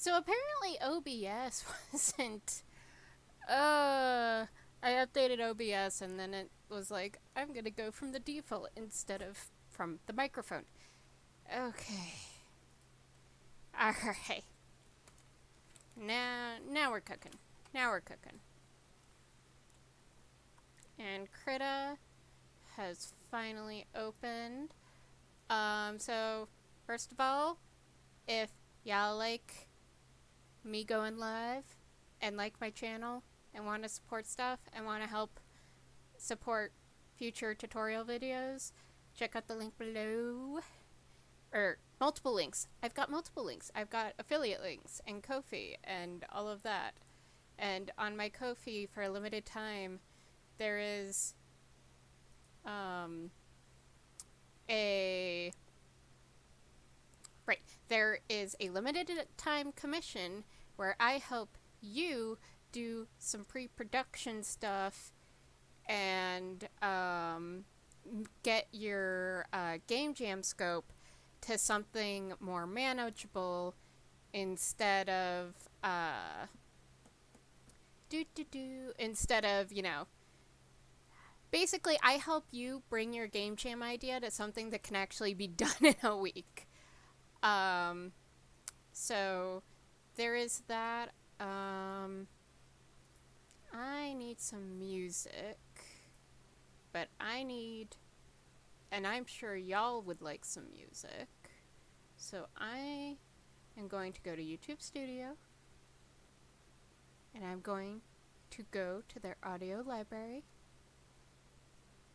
So apparently OBS wasn't. Uh, I updated OBS and then it was like, I'm gonna go from the default instead of from the microphone. Okay. Alright. Now we're cooking. Now we're cooking. And Krita has finally opened. So first of all, if y'all like me going live and like my channel and want to support stuff and want to help support future tutorial videos, check out the link below. Or multiple links. I've got multiple links. I've got affiliate links and Ko-fi and all of that. And on my Ko-fi for a limited time, there is a there is a limited time commission where I help you do some pre-production stuff and get your game jam scope to something more manageable instead of instead of, basically I help you bring your game jam idea to something that can actually be done in a week. So there is that. I need some music, but and I'm sure y'all would like some music. So I am going to go to YouTube Studio, and I'm going to go to their audio library,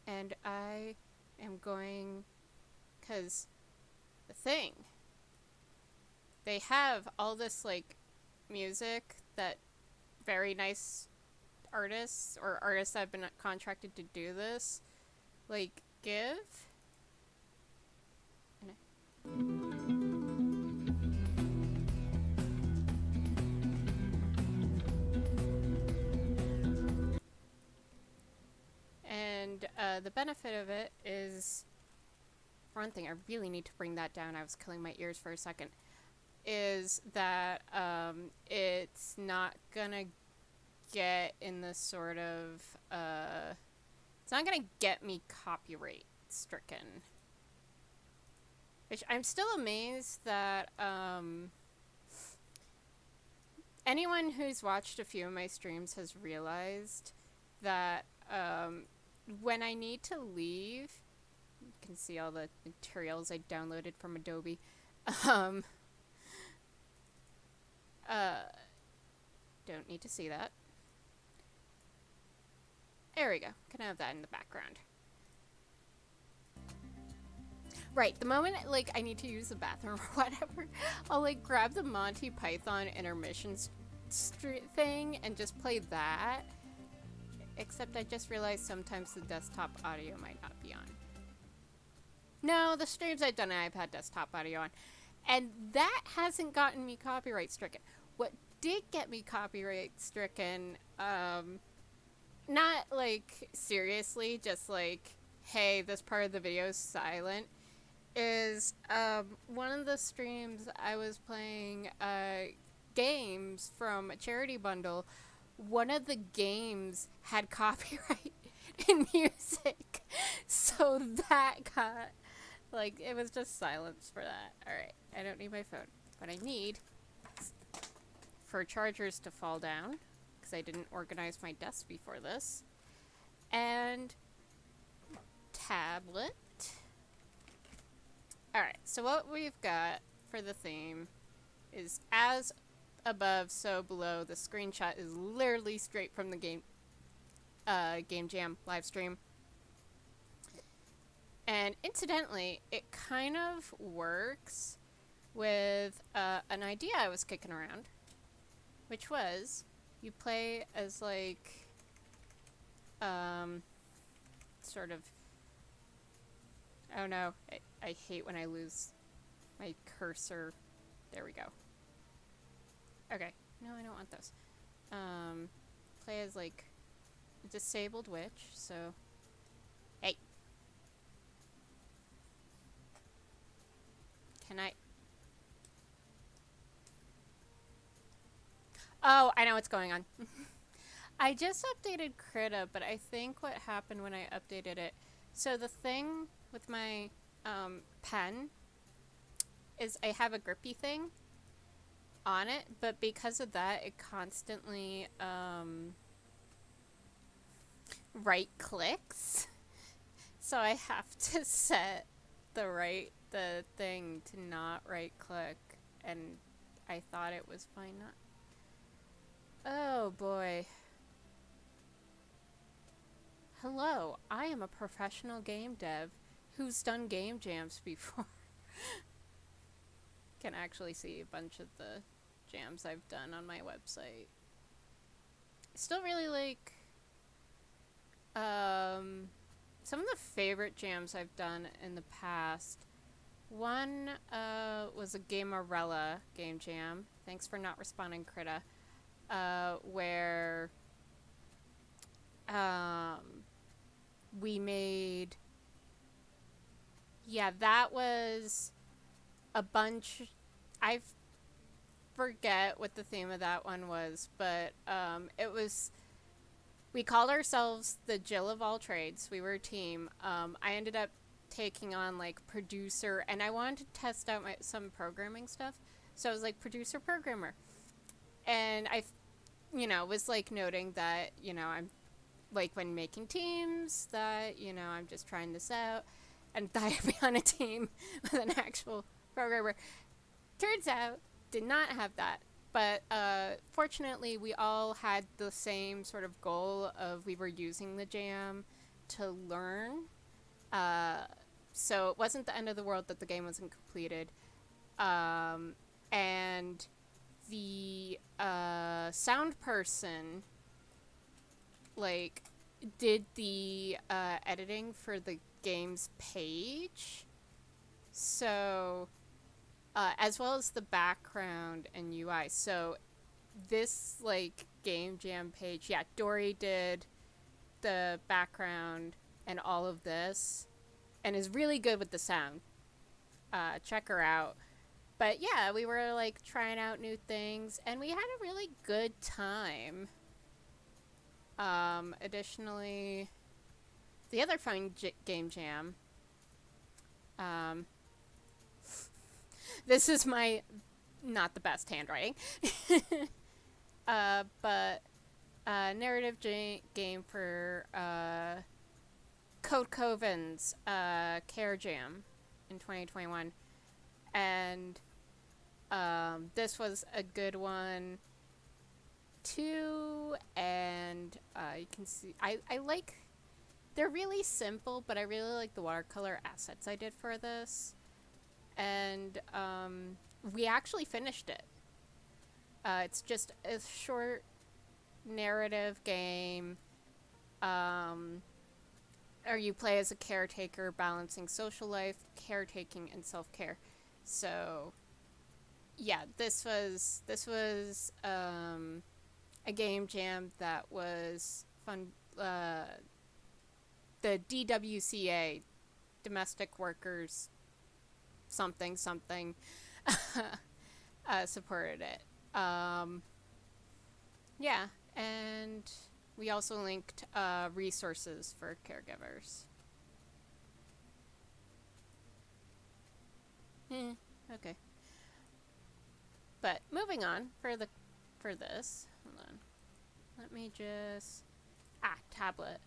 and I am going, because the thing, they have all this like music that very nice artists or artists that have been contracted to do this like give. And the benefit of it is, for one thing, I really need to bring that down. I was killing my ears for a second. Is that it's not gonna get in the sort of it's not gonna get me copyright stricken. Which I'm still amazed that anyone who's watched a few of my streams has realized that when I need to leave, you can see all the materials I downloaded from Adobe. Don't need to see that. There we go. Can have that in the background. Right, the moment like I need to use the bathroom or whatever, I'll like grab the Monty Python intermission thing and just play that. Except I just realized sometimes the desktop audio might not be on. No, the streams I've done on iPad desktop audio on. And that hasn't gotten me copyright stricken. What did get me copyright stricken, not like seriously, just like, hey, this part of the video is silent, is one of the streams I was playing games from a charity bundle. One of the games had copyright in music, so that got, like, it was just silence for that. Alright, I don't need my phone. What I need for chargers to fall down, because I didn't organize my desk before this, and tablet. Alright, so what we've got for the theme is as above, so below. The screenshot is literally straight from the Game Jam live stream. And incidentally, it kind of works with an idea I was kicking around, which was you play as like sort of, oh no, I hate when I lose my cursor. There we go. Okay, no, I don't want those. Play as like a disabled witch, so hey. Can I? Oh, I know what's going on. I just updated Krita, but I think what happened when I updated it. So the thing with my pen is I have a grippy thing on it, but because of that, it constantly right clicks. So I have to set the thing to not right click, and I thought it was fine. Not. Oh boy. Hello, I am a professional game dev who's done game jams before. Can actually see a bunch of the jams I've done on my website. Still really like some of the favorite jams I've done in the past. One was a Gamerella game jam. Thanks for not responding, Krita. Where we made, yeah, that was a bunch. I forget what the theme of that one was, but it was, we called ourselves the Jill of all trades. We were a team. I ended up taking on like producer, and I wanted to test out some programming stuff, so I was like producer programmer, and I was like noting that I'm like when making teams that I'm just trying this out, and that I'd be on a team with an actual programmer. Turns out, did not have that. But fortunately, we all had the same sort of goal of we were using the jam to learn. So it wasn't the end of the world that the game wasn't completed. And the sound person like did the editing for the game's page. So as well as the background and UI. So this like game jam page, yeah, Dory did the background and all of this, and is really good with the sound. Check her out. But yeah, we were like trying out new things, and we had a really good time. Additionally, the other fun game jam. This is my not the best handwriting. But narrative game for Code Coven's Care Jam in 2021. And this was a good one too. And you can see, I like, they're really simple, but I really like the watercolor assets I did for this. And we actually finished it. It's just a short narrative game, or you play as a caretaker balancing social life, caretaking, and self-care. So yeah, this was a game jam that was fun. The DWCA, Domestic Workers something supported it. Yeah, and we also linked resources for caregivers. Okay. But moving on for this. Hold on. Let me just tablet.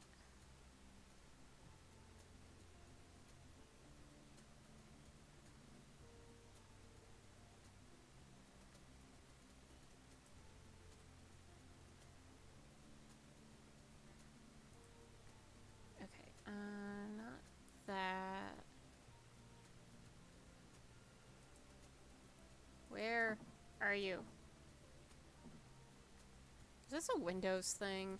Not that. Where are you? Is this a Windows thing?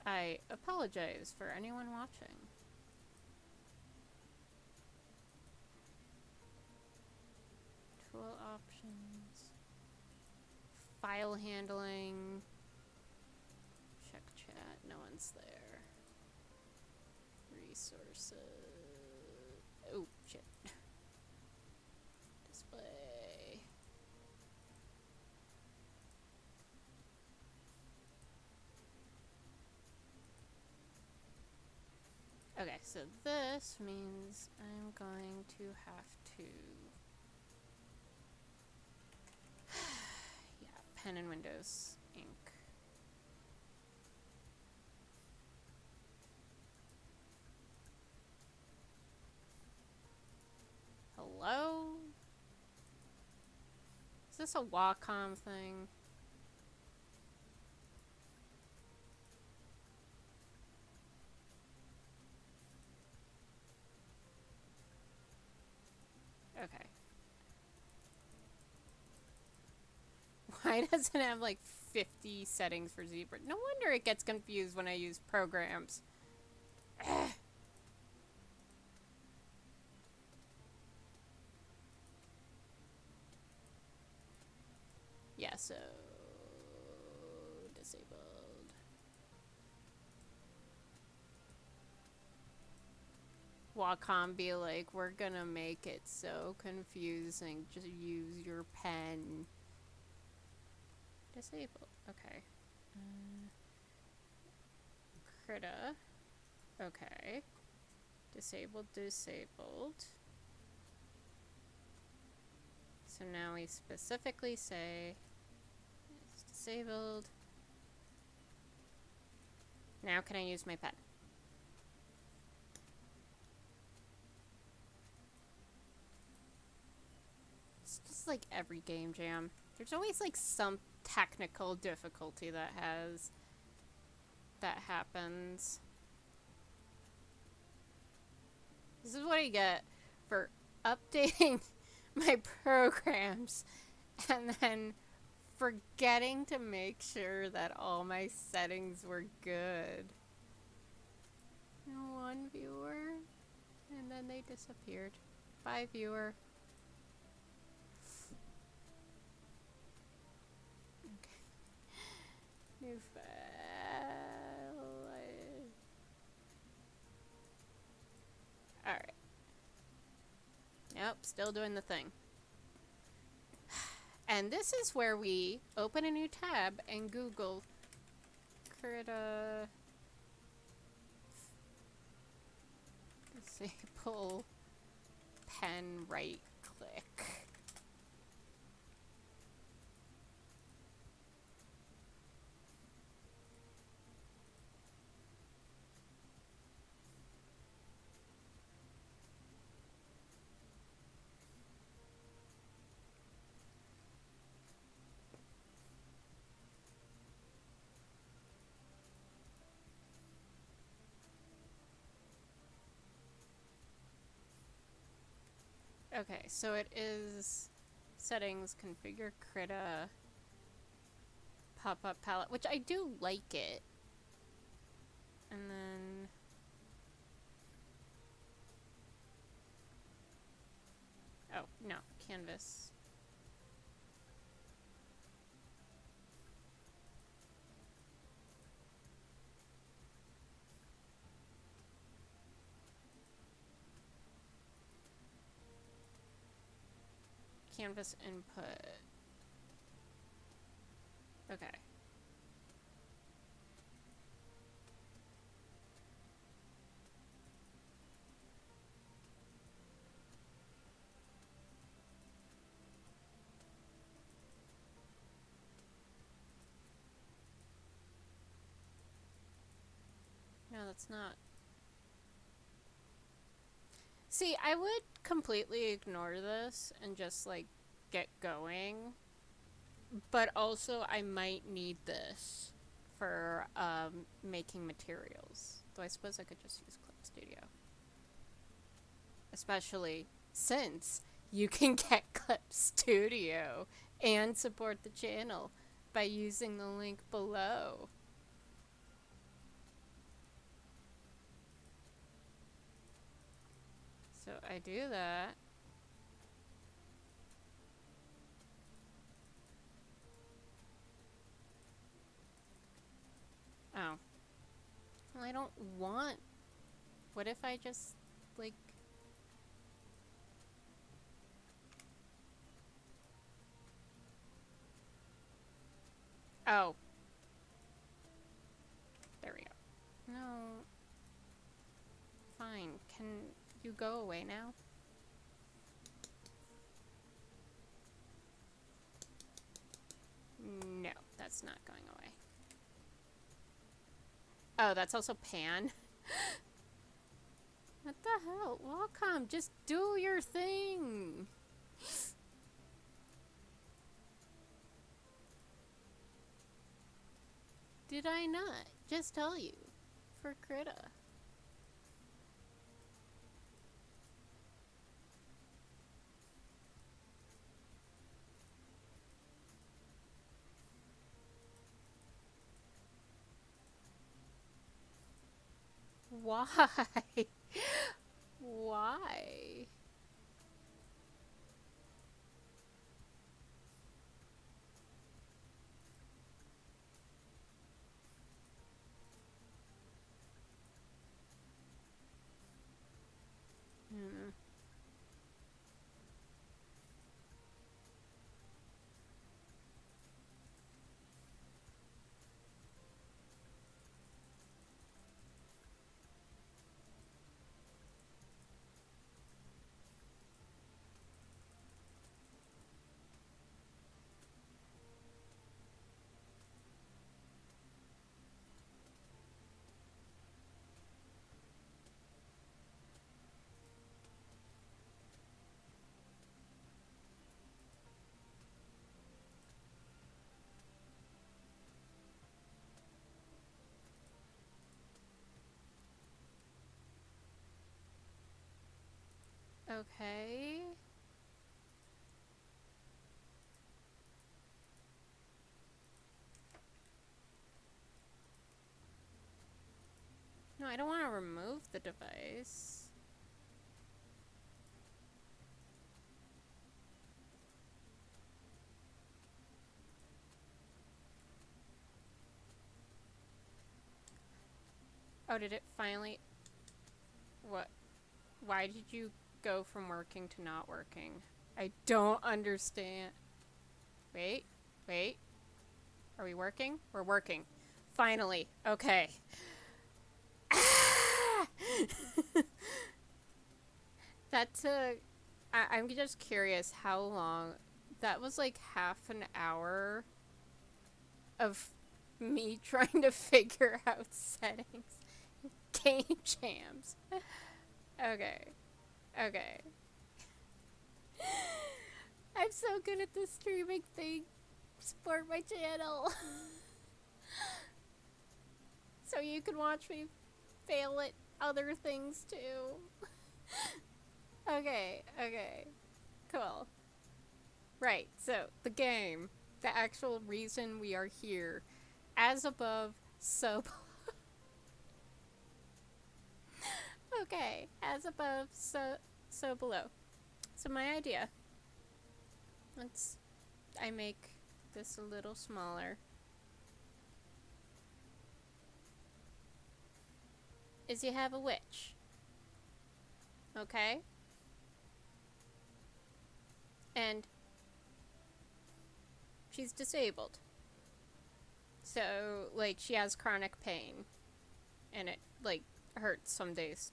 I apologize for anyone watching. Tool options. File handling. Check chat. No one's there. Resources. Oh, shit. Okay, so this means I'm going to have to... yeah, pen and Windows ink. Hello? Is this a Wacom thing? Okay. Why does it have like 50 settings for Zebra? No wonder it gets confused when I use programs. Ugh. Yeah, so... disabled. Wacom be like, we're gonna make it so confusing. Just use your pen. Disabled. Okay. Krita. Okay. Disabled, disabled. So now we specifically say it's disabled. Now can I use my pen? It's just like every game jam. There's always like some technical difficulty that happens. This is what I get for updating my programs and then forgetting to make sure that all my settings were good. One viewer, and then they disappeared. Bye, viewer. Okay. New file. Alright. Yep, still doing the thing. And this is where we open a new tab and Google Krita disable pen right click. Okay, so it is settings, configure Krita, pop-up palette, which I do like it. And then... oh, no, canvas. Canvas input. Okay. No, that's not. See, I would completely ignore this and just, like, get going. But also, I might need this for making materials. Though I suppose I could just use Clip Studio. Especially since you can get Clip Studio and support the channel by using the link below. So I do that. Oh. Well, I don't want... what if I just, like... oh. There we go. No. Can you go away now? No, that's not going away. Oh, that's also Pan. What the hell? Welcome. Just do your thing. Did I not just tell you? For Krita. Why? Why? Hmm. Okay. No, I don't want to remove the device. Oh, did it finally... What? Why did you go from working to not working? I don't understand. Wait, wait. Are we working? We're working. Finally. Okay. That took... I'm just curious how long... That was like half an hour of me trying to figure out settings. Game jams. Okay. Okay. I'm so good at this streaming thing. Support my channel. So you can watch me fail at other things too. Okay, okay. Cool. Right, so the game. The actual reason we are here. As above, so below. Okay, as above, so below. So my idea. I make this a little smaller. Is you have a witch. Okay? And she's disabled. So, like, she has chronic pain. And it, like, hurts some days.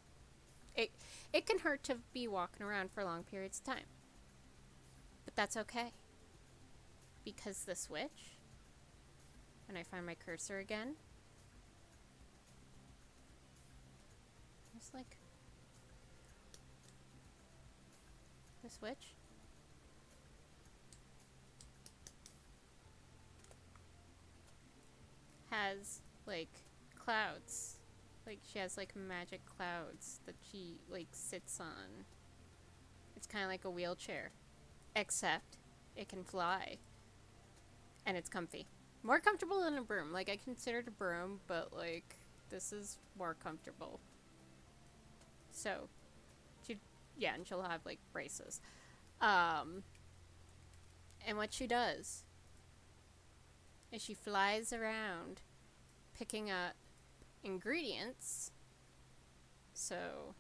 It can hurt to be walking around for long periods of time. But that's okay. Because this witch, when I find my cursor again, it's like this witch has like clouds. Like she has like magic clouds that she like sits on. It's kind of like a wheelchair, except it can fly. And it's comfy. More comfortable than a broom. Like, I considered a broom, but, like, this is more comfortable. So, and she'll have, like, braces. And what she does is she flies around picking up ingredients. So,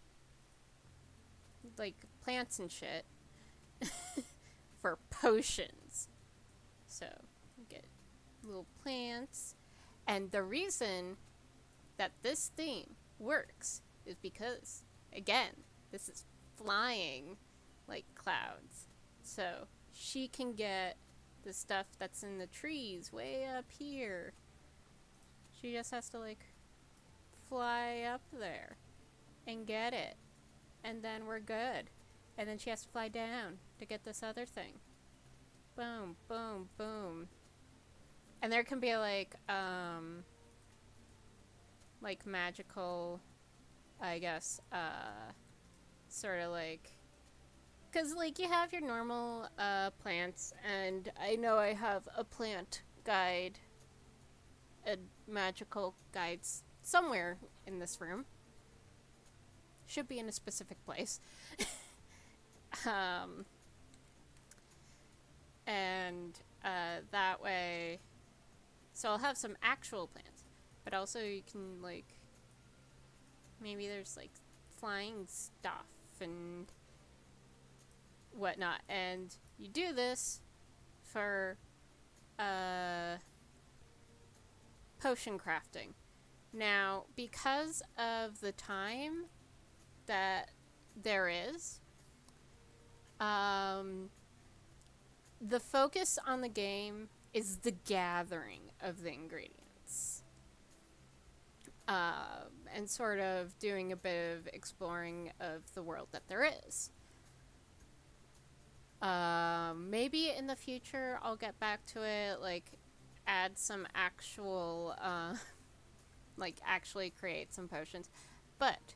like, plants and shit. For potions. So, get little plants. And the reason that this theme works is because again, this is flying like clouds. So she can get the stuff that's in the trees way up here. She just has to like fly up there and get it. And then we're good. And then she has to fly down to get this other thing. Boom, boom, boom. And there can be like magical, I guess, sort of like, because like you have your normal plants, and I know I have a plant guide, a magical guides somewhere in this room. Should be in a specific place. And that way, so I'll have some actual plants, but also you can like, maybe there's like flying stuff and whatnot, and you do this for potion crafting. Now, because of the time that there is, the focus on the game is the gathering of the ingredients. And sort of doing a bit of exploring of the world that there is. Maybe in the future I'll get back to it, like add some actual, like actually create some potions. But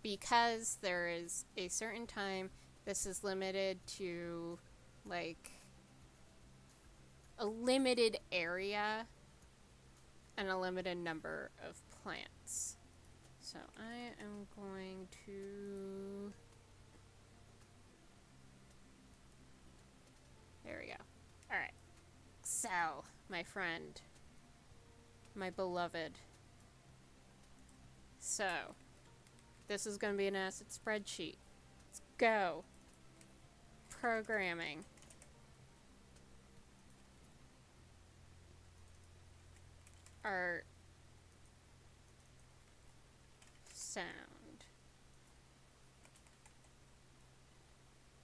because there is a certain time, this is limited to like a limited area and a limited number of plants. So I am going to... There we go. Alright. Excel, my friend. My beloved. So, this is going to be an asset spreadsheet. Let's go. Programming. Art. Sound.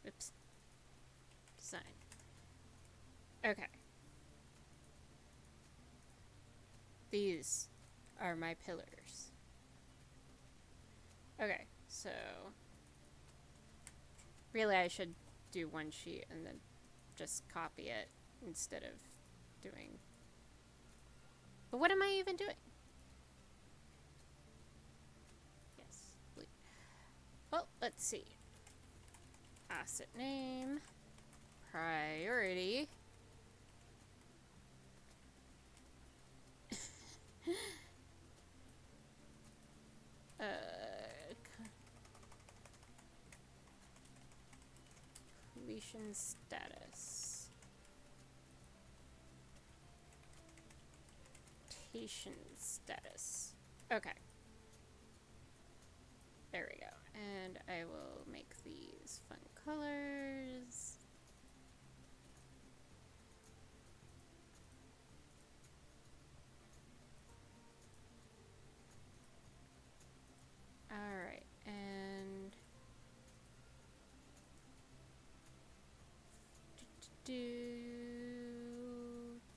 Oops. Design. Okay. These are my pillars. Okay, so really I should do one sheet and then just copy it instead of doing... But what am I even doing? Yes. Well, let's see. Asset name. Priority. Completion status. Rotation status. Okay. There we go. And I will make these fun colors. Alright, and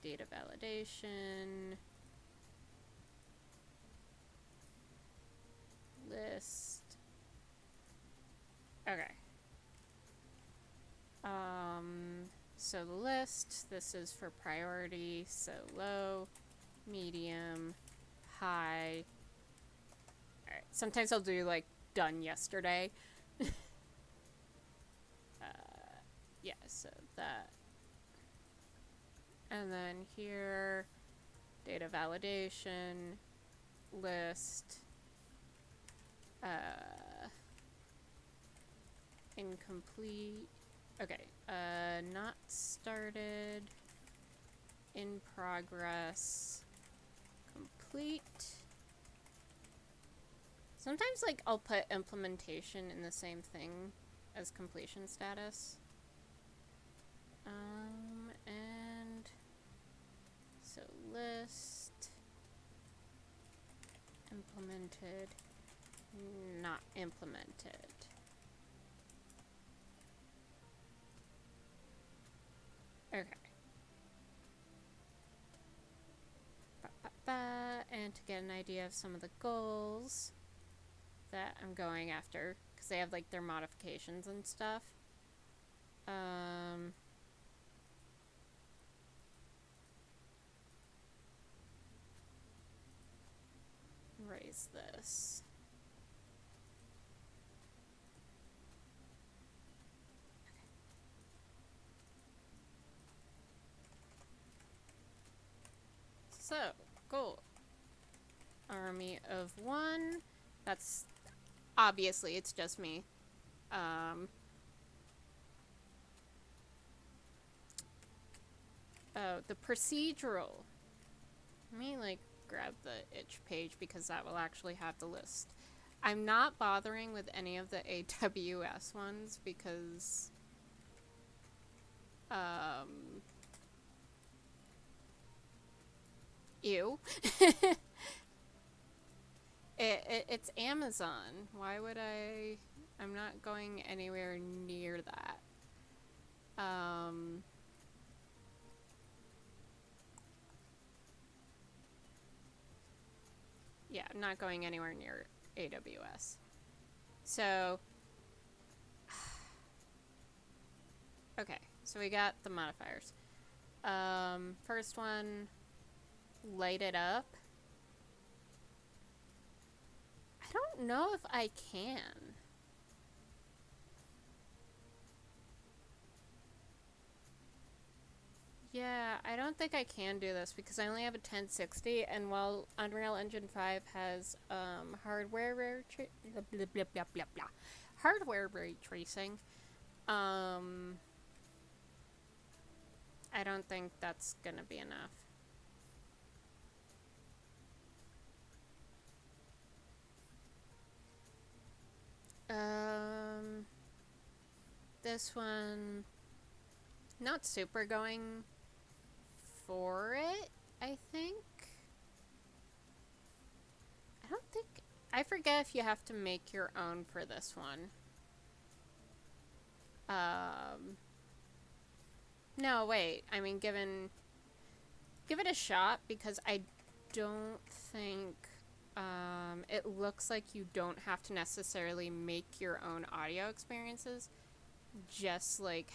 data validation, list. Okay. So the list, this is for priority, so low, medium, high. Alright, sometimes I'll do like done yesterday. Yeah, so that. And then here, data validation, list, incomplete. Okay, not started, in progress, complete. Sometimes, like, I'll put implementation in the same thing as completion status. And so list, implemented, not implemented. Okay. And to get an idea of some of the goals that I'm going after, because they have like their modifications and stuff. Raise this. So, goal. Army of 1. That's obviously it's just me. Oh, the procedural. Let me like grab the itch page because that will actually have the list. I'm not bothering with any of the AWS ones because ew. It's Amazon. Why would I? I'm not going anywhere near that. Yeah, I'm not going anywhere near AWS. So, okay, so we got the modifiers. First one, light it up. I don't know if I can. Yeah, I don't think I can do this because I only have a 1060, and while Unreal Engine 5 has hardware ray tracing, I don't think that's gonna be enough. This one, not super going for it, I think. I don't think, I forget if you have to make your own for this one. No, wait, I mean, give it a shot because I don't think, it looks like you don't have to necessarily make your own audio experiences. Just like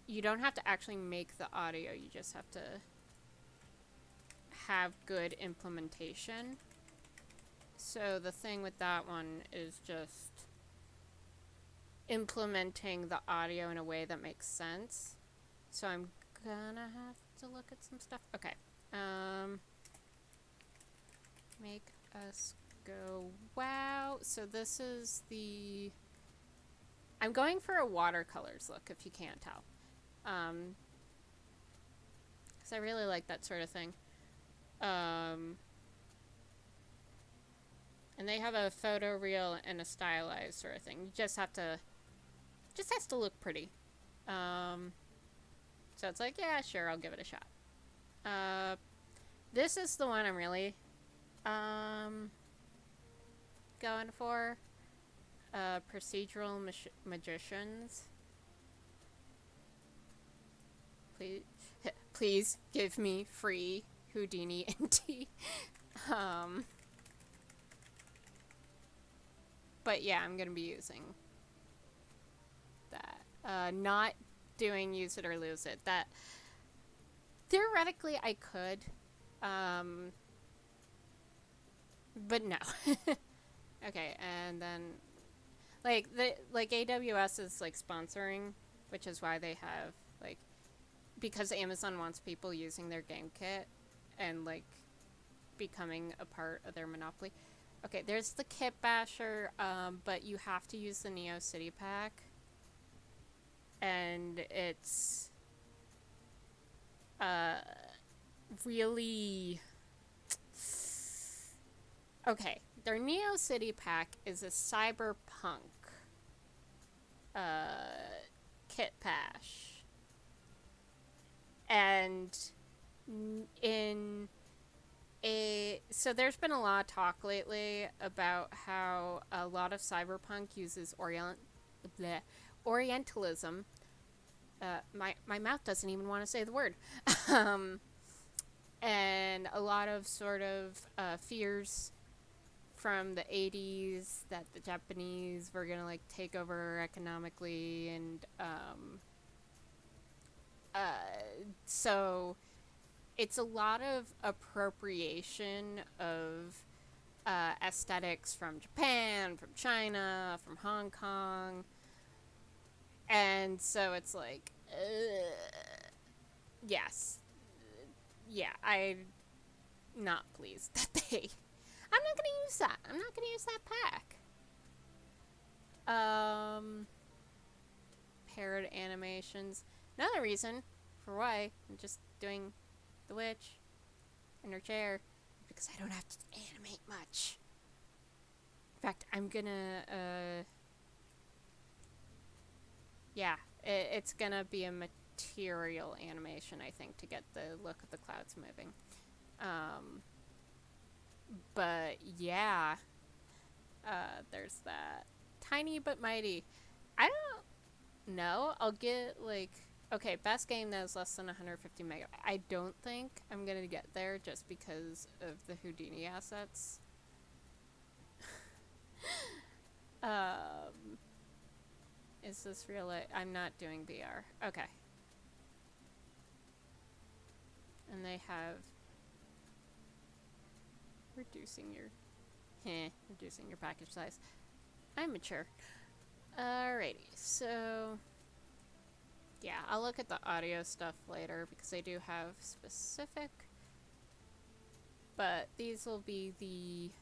you don't have to actually make the audio, you just have to have good implementation. So the thing with that one is just implementing the audio in a way that makes sense. So I'm gonna have to look at some stuff. Okay. Make us go wow. So this is the, I'm going for a watercolors look, if you can't tell. Because I really like that sort of thing. And they have a photo reel and a stylized sort of thing. You just have to, just has to look pretty. So it's like, yeah, sure, I'll give it a shot. This is the one I'm really going for. Procedural magicians. Please give me free Houdini NT. But yeah, I'm gonna be using that. Not doing use it or lose it. That theoretically I could, but no. Okay, and then like AWS is like sponsoring, which is why they have like, because Amazon wants people using their game kit and like becoming a part of their monopoly. Okay, there's the Kit Basher, but you have to use the Neo City Pack, and it's really okay. Their Neo City Pack is a cyberpunk kit pash, and in So there's been a lot of talk lately about how a lot of cyberpunk uses bleh, Orientalism. My mouth doesn't even want to say the word. um, and a lot of sort of fears from the 80s that the Japanese were gonna like take over economically, and so it's a lot of appropriation of aesthetics from Japan, from China, from Hong Kong, and so it's like, yes, yeah, I'm not pleased that they. I'm not gonna use that. I'm not gonna use that pack. Paired animations. Another reason for why I'm just doing the witch in her chair because I don't have to animate much. In fact, I'm gonna, yeah, it's gonna be a material animation, I think, to get the look of the clouds moving. Um, but yeah, there's that. Tiny but mighty. I don't know. I'll get like, okay, best game that is less than 150 megabytes. I don't think I'm gonna get there just because of the Houdini assets. um, is this real? I'm not doing VR. Okay. And they have reducing your package size. I'm mature. Alrighty, so yeah, I'll look at the audio stuff later because they do have specific, but these will be the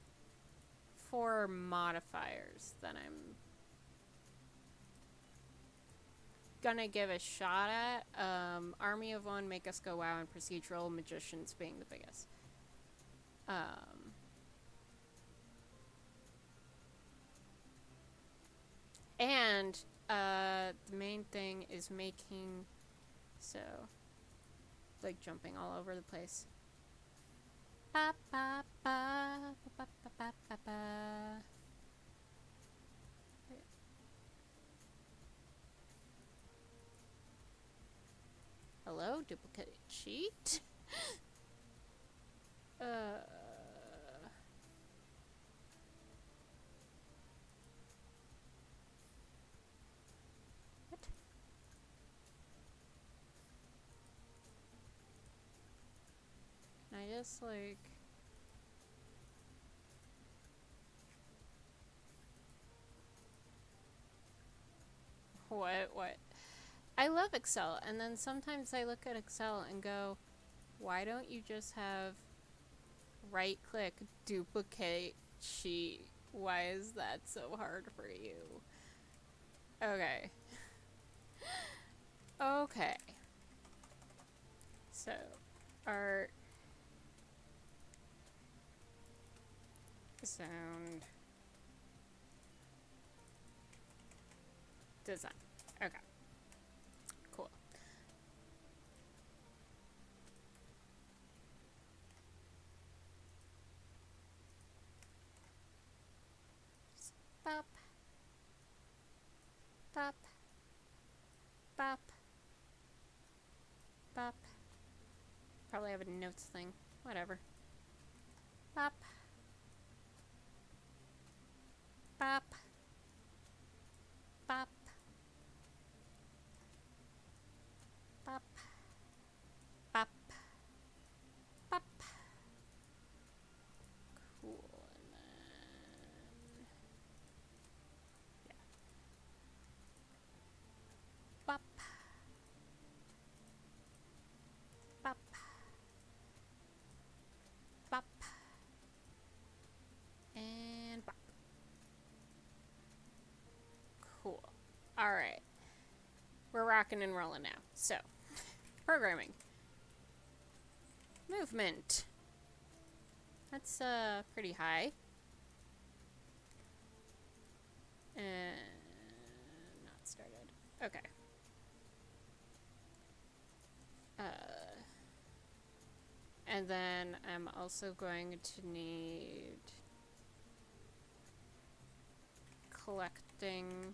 4 modifiers that I'm gonna give a shot at. Army of One, Make Us Go Wow, and Procedural Magicians being the biggest. And the main thing is making, so like jumping all over the place. Ba, ba, ba, ba, ba, ba, ba, ba. Hello, duplicate sheet. What? Can I just like? What? I love Excel, and then sometimes I look at Excel and go, why don't you just have right click, duplicate sheet? Why is that so hard for you? Okay. Okay. So, art, sound, design. Okay. Cool. Bop. Bop. Bop. Bop. Probably have a notes thing. Whatever. Bop. Bop. Bop. Bop. Bop. Bop. Cool. And then, yeah. Bop. Bop. Bop. And bop. Cool. Alright. We're rocking and rolling now. So, programming. Movement. That's pretty high. And not started. Okay. And then I'm also going to need collecting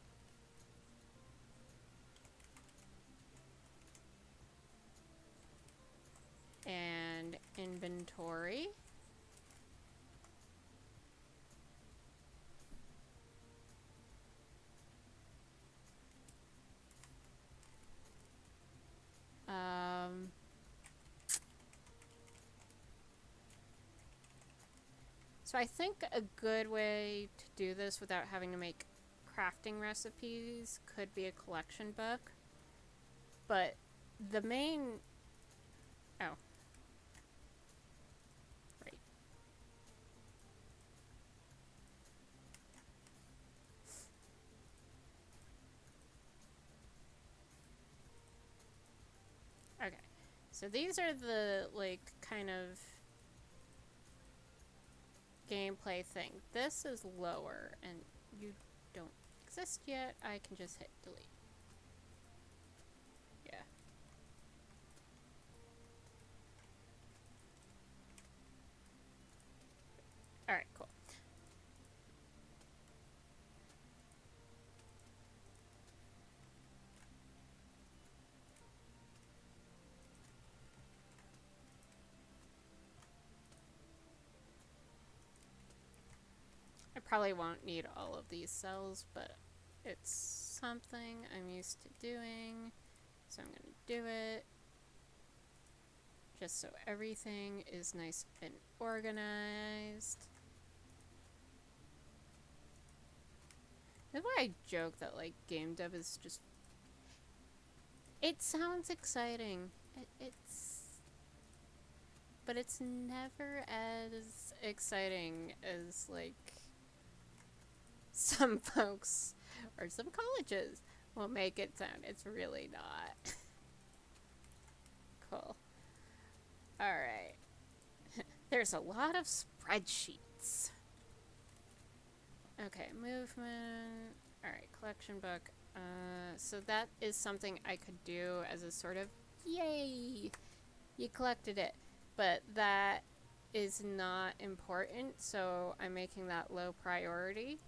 and inventory. So I think a good way to do this without having to make crafting recipes could be a collection book. But the main... Oh. Right. Okay. So these are the, like, kind of gameplay thing. This is lower, and you don't exist yet. I can just hit delete. Yeah. Alright, cool. I probably won't need all of these cells, but it's something I'm used to doing, so I'm gonna do it. Just so everything is nice and organized. That's why I joke that, like, game dev is just... It sounds exciting. But it's never as exciting as, like, some folks or some colleges will make it sound. It's really not. Cool. Alright. There's a lot of spreadsheets. Okay, movement. Alright, collection book. So that is something I could do as a sort of, yay, you collected it. But that is not important, so I'm making that low priority.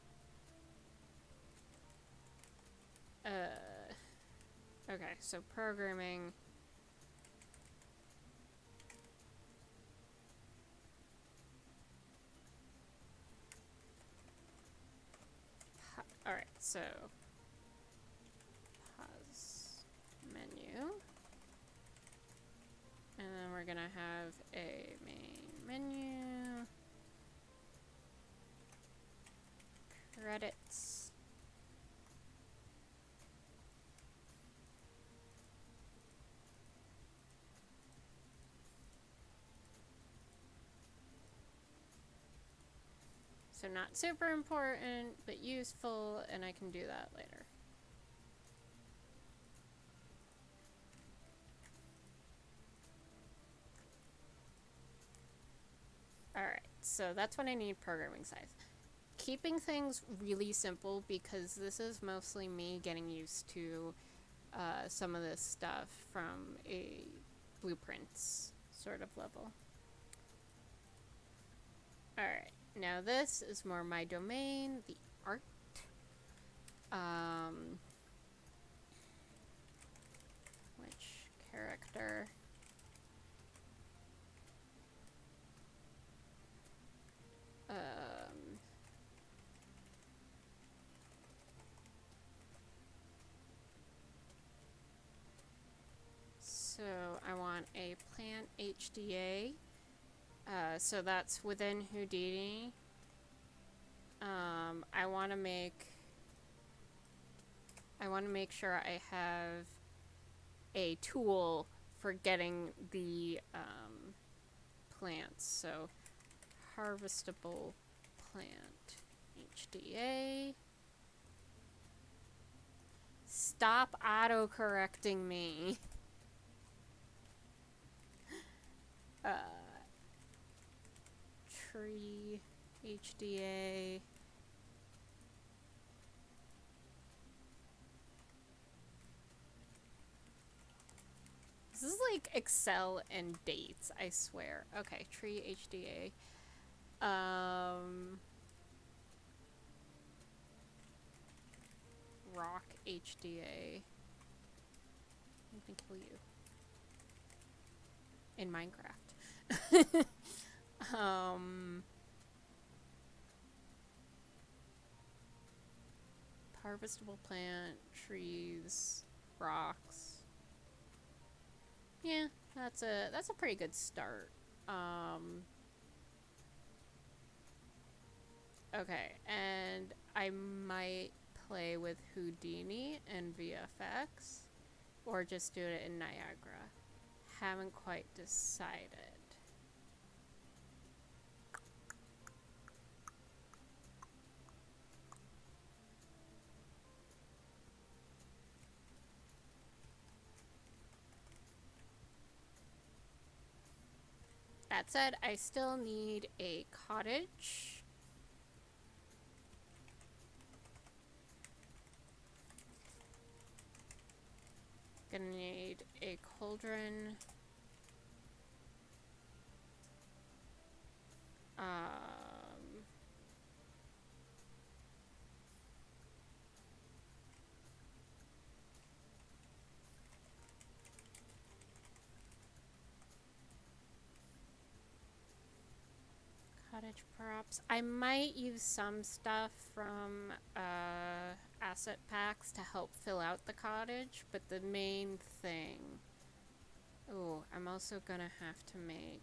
Okay, so programming. Alright, so pause menu. And then we're gonna have a main menu. Credits. So not super important, but useful, and I can do that later. Alright, so that's what I need programming size. Keeping things really simple because this is mostly me getting used to some of this stuff from a blueprints sort of level. Alright, now this is more my domain, the art. Which character? So I want a plant HDA. So that's within Houdini. I want to make sure I have a tool for getting the plants. So harvestable plant HDA. Stop auto-correcting me. Tree HDA. This is like Excel and dates, I swear. Okay, tree HDA. Rock HDA. I'm gonna kill you. In Minecraft. Harvestable plant, trees, rocks. Yeah, that's a pretty good start. Okay, and I might play with Houdini and VFX, or just do it in Niagara. Haven't quite decided. That said, I still need a cottage. Gonna need a cauldron. Cottage props. I might use some stuff from asset packs to help fill out the cottage, but the main thing... Oh, I'm also gonna have to make...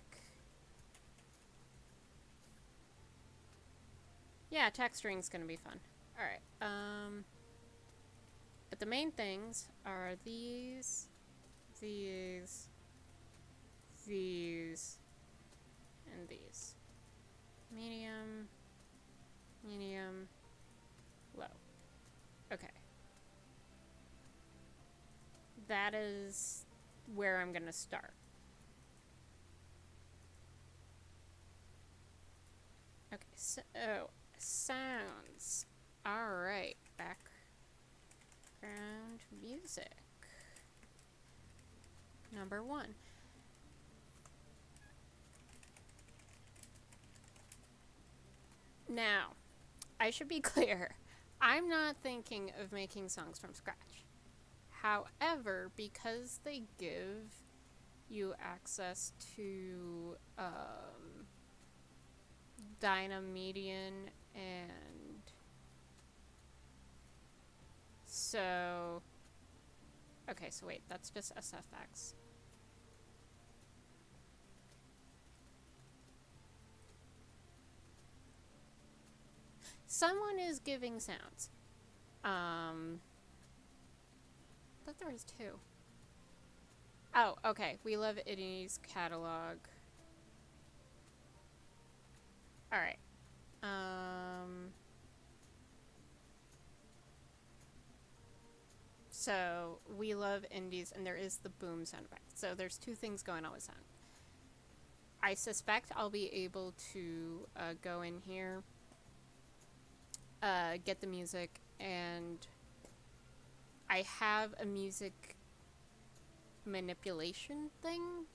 Yeah, texturing's gonna be fun. Alright, but the main things are these, and these. Medium, medium, low. Okay. That is where I'm gonna start. Okay, so sounds. Alright, background music. Number 1. Now, I should be clear. I'm not thinking of making songs from scratch. However, because they give you access to Dynamedian and so okay, so wait, that's just SFX. Someone is giving sounds. I thought there was 2. Oh, okay. We love Iddy's catalog. Alright. So, we love indies, and there is the boom sound effect. So, there's 2 things going on with sound. I suspect I'll be able to go in here, get the music, and I have a music manipulation thing.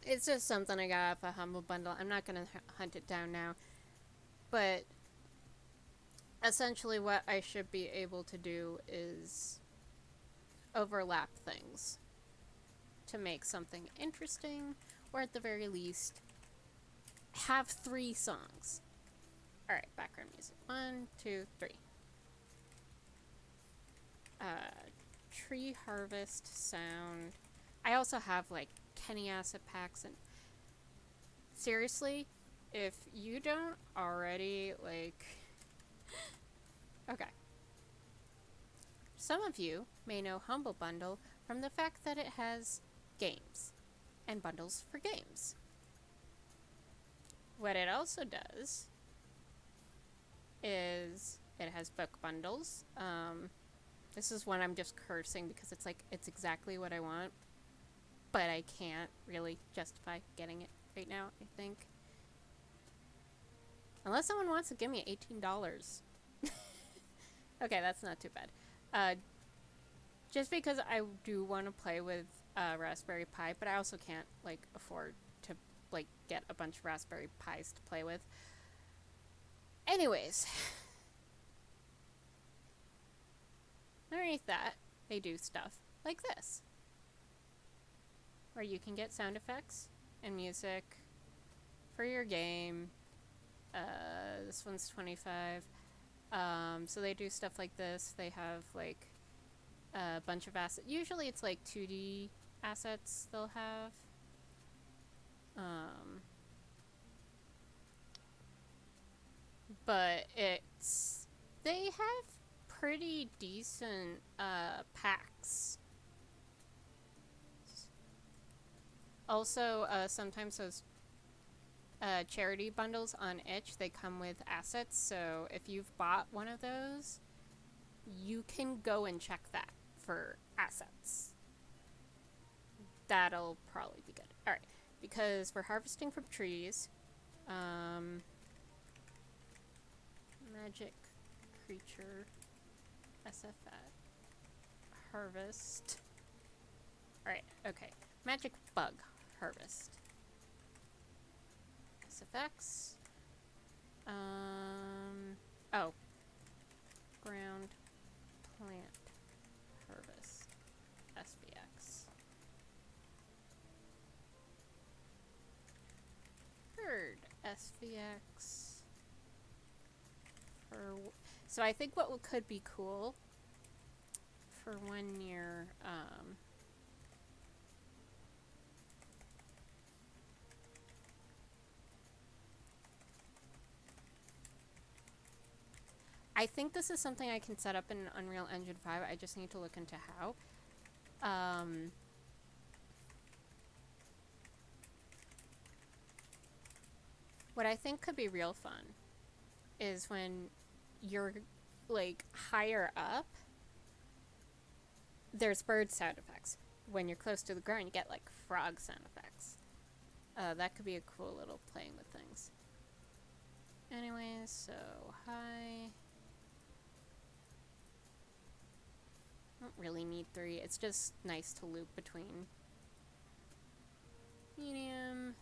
It's just something I got off a Humble Bundle. I'm not gonna hunt it down now, but essentially what I should be able to do is overlap things to make something interesting, or at the very least have 3 songs. Alright, background music. 1, 2, 3. Tree harvest sound. I also have like Kenny acid packs, and seriously, if you don't already like okay. Some of you may know Humble Bundle from the fact that it has games and bundles for games. What it also does is it has book bundles. This is one I'm just cursing because it's like, it's exactly what I want, but I can't really justify getting it right now, I think. Unless someone wants to give me $18. Okay, that's not too bad. Just because I do want to play with Raspberry Pi, but I also can't like afford to like get a bunch of Raspberry Pis to play with. Anyways, underneath that, they do stuff like this, where you can get sound effects and music for your game. This one's 25. So they do stuff like this. They have like a bunch of assets. Usually it's like 2D assets they'll have. But they have pretty decent packs. Also, sometimes those charity bundles on Itch, they come with assets. So if you've bought one of those, you can go and check that for assets. That'll probably be good. All right, because we're harvesting from trees. Magic creature SFX harvest. All right, okay. Magic bug harvest. SFX. Oh. Ground plant harvest. SBX. Bird SVX. So I think what could be cool for 1 year, I think this is something I can set up in Unreal Engine 5. I just need to look into how. What I think could be real fun is when you're like higher up, there's bird sound effects. When you're close to the ground, you get like frog sound effects. That could be a cool little playing with things. Anyways, so high. Don't really need 3. It's just nice to loop between medium,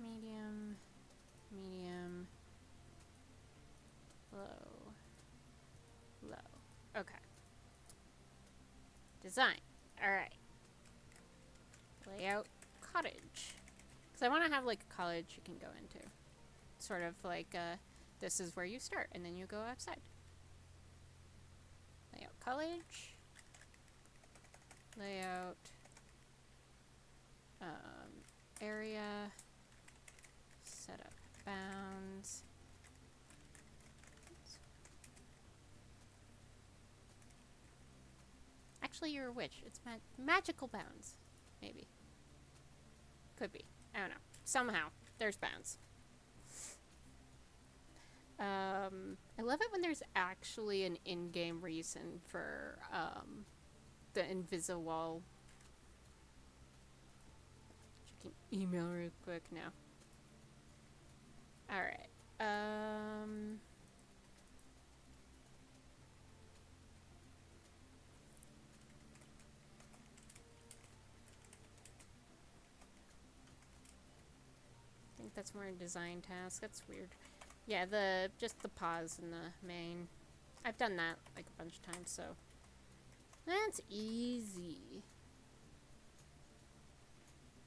medium, medium, low, low. Okay. Design. Alright. Layout cottage. Because I want to have like a college you can go into. Sort of like this is where you start and then you go outside. Layout college. Layout area. Setup bounds. Oops. Actually, you're a witch. It's magical bounds. Maybe. Could be. I don't know. Somehow, there's bounds. I love it when there's actually an in-game reason for the Invisawall. Checking email real quick now. Alright. I think that's more a design task. That's weird. Yeah, just the pause in the main. I've done that like a bunch of times, so that's easy.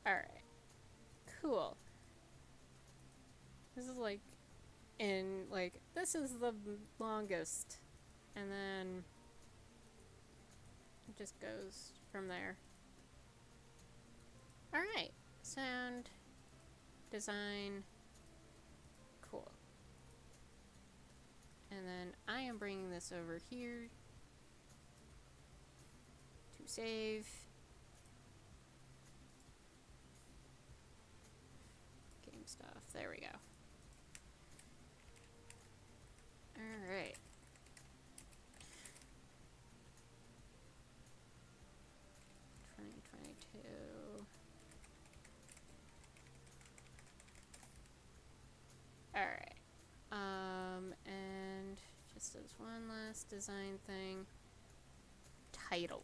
Alright. Cool. This is like this is the longest, and then it just goes from there. Alright. Sound. Design. Cool. And then I am bringing this over here to save. Game stuff. There we go. Alright. Alright. And just as one last design thing, title.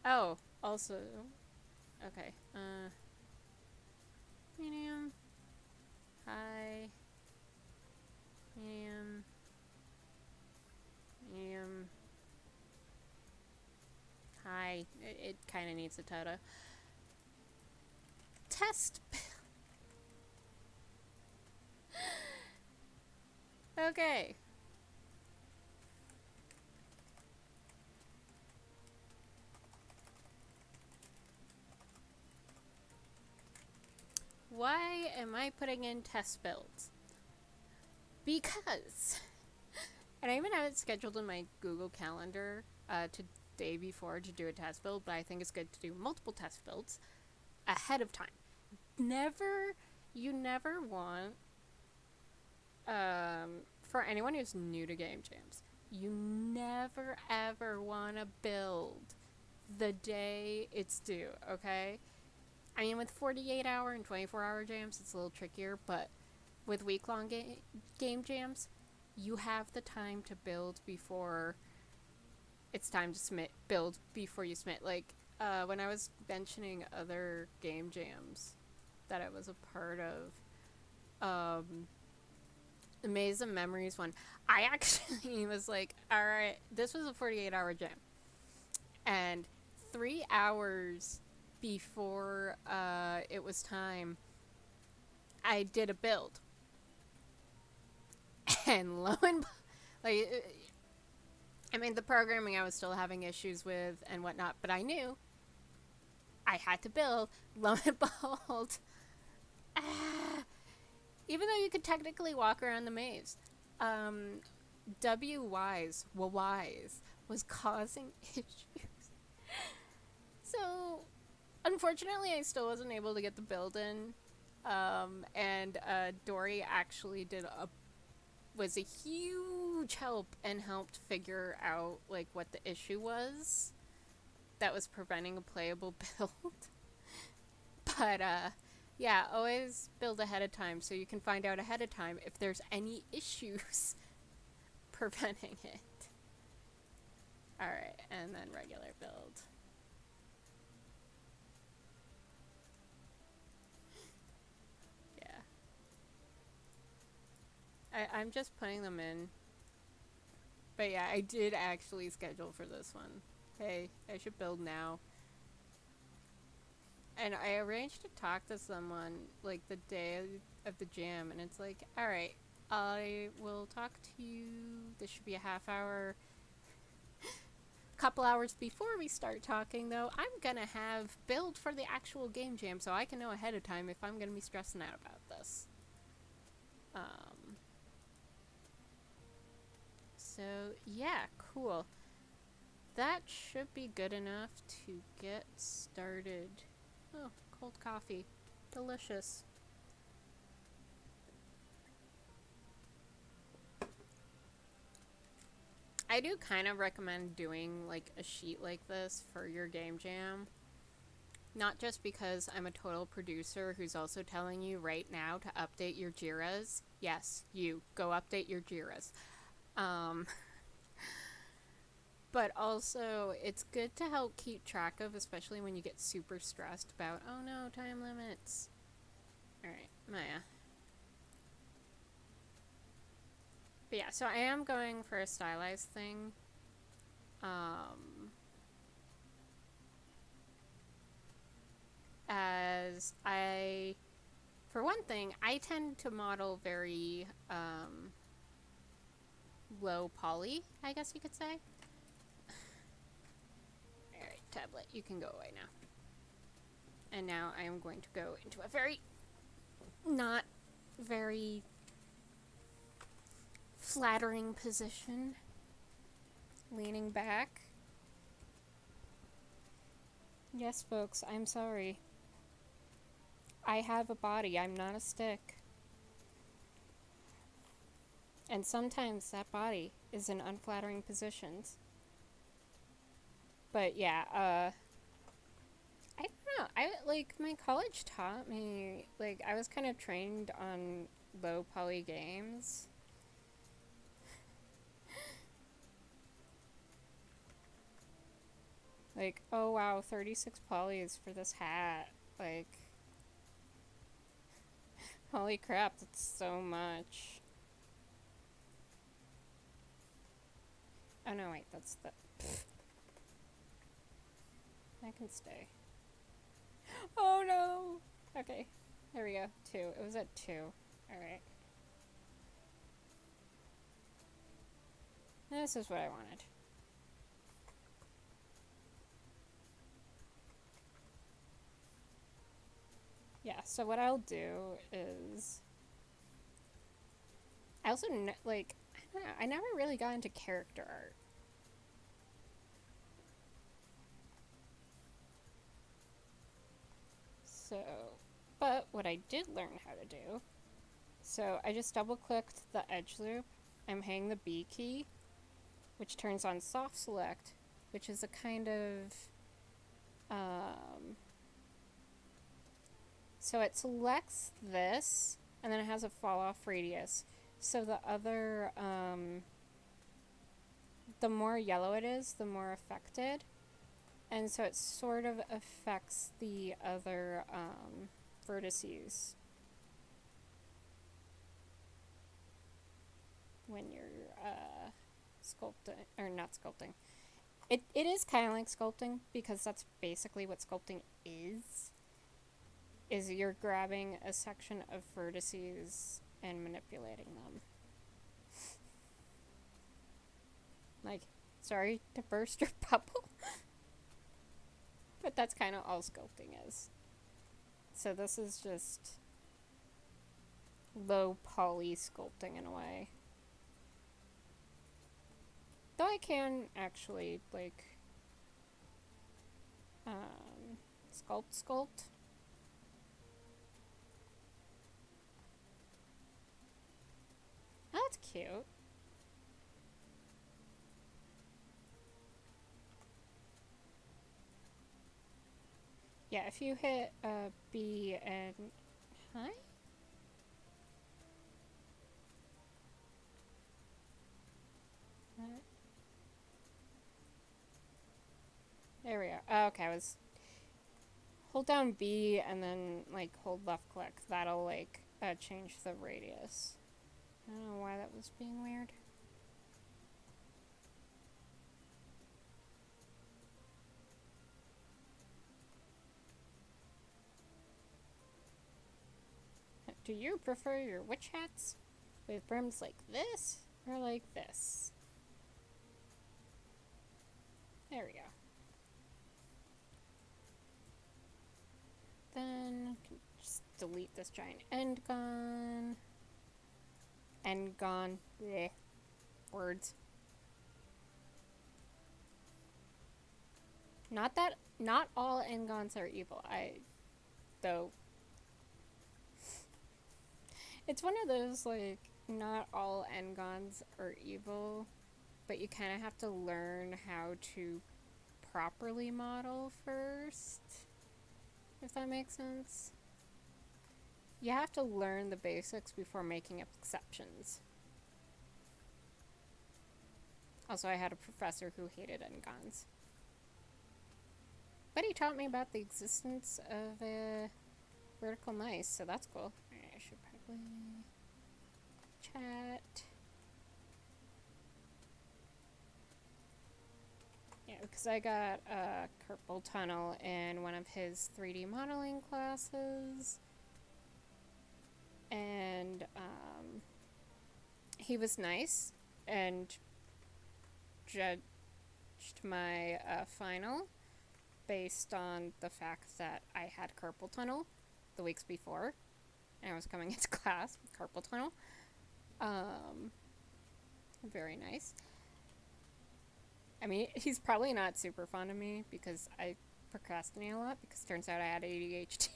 Oh, also, okay, medium, high, medium, medium, high. It kind of needs a title. Test. Okay. Why am I putting in test builds? Because, and I even have it scheduled in my Google Calendar to day before to do a test build, but I think it's good to do multiple test builds ahead of time. You never want, for anyone who's new to game jams, you never ever want to build the day it's due, okay? I mean, with 48-hour and 24-hour jams, it's a little trickier, but with week-long game jams, you have the time to build before it's time to submit. Build before you submit. Like, when I was mentioning other game jams that I was a part of, the Maze of Memories one, I actually was like, alright, this was a 48-hour jam. And 3 hours before it was time, I did a build. And lo and like, I mean, the programming I was still having issues with and whatnot, but I knew I had to build. Lo and behold, even though you could technically walk around the maze, Wise was causing issues. So, unfortunately, I still wasn't able to get the build in. And Dory actually was a huge help and helped figure out like what the issue was that was preventing a playable build. But yeah, always build ahead of time so you can find out ahead of time if there's any issues preventing it. Alright, and then regular build. I'm just putting them in. But yeah, I did actually schedule for this one. Hey, I should build now. And I arranged to talk to someone like the day of the jam, and it's like, alright, I will talk to you. This should be a half hour. Couple hours before we start talking, though, I'm gonna have build for the actual game jam so I can know ahead of time if I'm gonna be stressing out about this. So, yeah, cool. That should be good enough to get started. Oh, cold coffee. Delicious. I do kind of recommend doing like a sheet like this for your game jam. Not just because I'm a total producer who's also telling you right now to update your JIRAs. Yes, you. Go update your JIRAs. But also, it's good to help keep track of, especially when you get super stressed about, oh no, time limits. Alright, Maya. But yeah, so I am going for a stylized thing. As for one thing, I tend to model very, low poly, I guess you could say. Alright, tablet, you can go away now. And now I am going to go into a very, not very flattering position. Leaning back. Yes, folks, I'm sorry. I have a body, I'm not a stick. And sometimes that body is in unflattering positions. But yeah, I don't know. My college taught me, like, I was kind of trained on low poly games. Like, oh wow, 36 polys for this hat. Like, holy crap, that's so much. Oh no, wait, that's the... I can stay. Oh no! Okay, there we go. 2. It was at 2. Alright. This is what I wanted. Yeah, so what I'll do is... I also, like, I don't know, I never really got into character art. So, but what I did learn how to do, so I just double clicked the edge loop, I'm hitting the B key, which turns on soft select, which is a kind of, so it selects this, and then it has a fall off radius. So the other, the more yellow it is, the more affected. And so it sort of affects the other vertices when you're sculpting, or not sculpting. It is kind of like sculpting, because that's basically what sculpting is you're grabbing a section of vertices and manipulating them. Like, sorry to burst your bubble. But that's kind of all sculpting is. So this is just low poly sculpting in a way. Though I can actually, like, sculpt. Oh, that's cute. Yeah, if you hit B and... Hi? There we go. Oh, okay, I was... Hold down B and then, like, hold left click. That'll, like, change the radius. I don't know why that was being weird. Do you prefer your witch hats with brims like this or like this? There we go. Then just delete this giant end gun. End gone. Blech. Words. Not all Engons are evil. Though, it's one of those, like, not all Engons are evil, but you kind of have to learn how to properly model first, if that makes sense. You have to learn the basics before making exceptions. Also, I had a professor who hated Engons. But he taught me about the existence of vertical mice, so that's cool. Alright, I should probably chat. Yeah, because I got carpal tunnel in one of his 3D modeling classes. And he was nice and judged my final based on the fact that I had carpal tunnel the weeks before, and I was coming into class with carpal tunnel. Very nice. I mean, he's probably not super fond of me because I procrastinate a lot, because it turns out I had ADHD.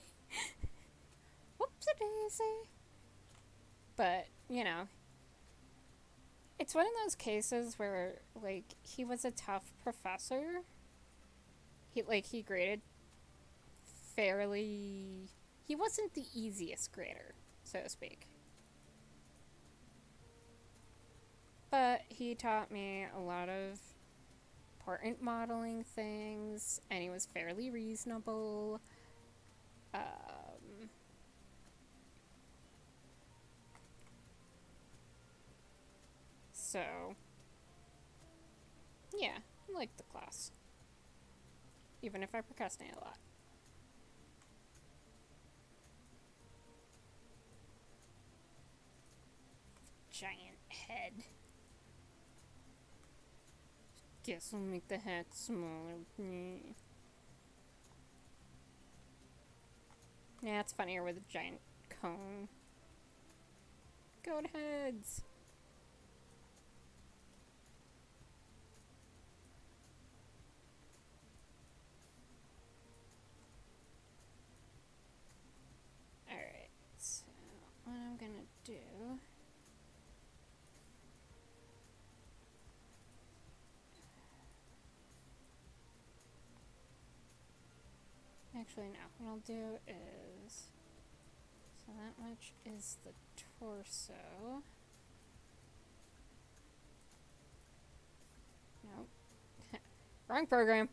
Whoopsie-daisy. But, you know, it's one of those cases where, like, he was a tough professor. He graded fairly... He wasn't the easiest grader, so to speak. But he taught me a lot of weren't modeling things, and he was fairly reasonable. So, yeah, I liked the class. Even if I procrastinate a lot. Giant head. Guess I'll make the hat smaller. Nah, it's funnier with a giant cone. Goat heads! Alright, so what I'm gonna do... Actually, no. What I'll do is... So that much is the torso. Nope. Wrong program.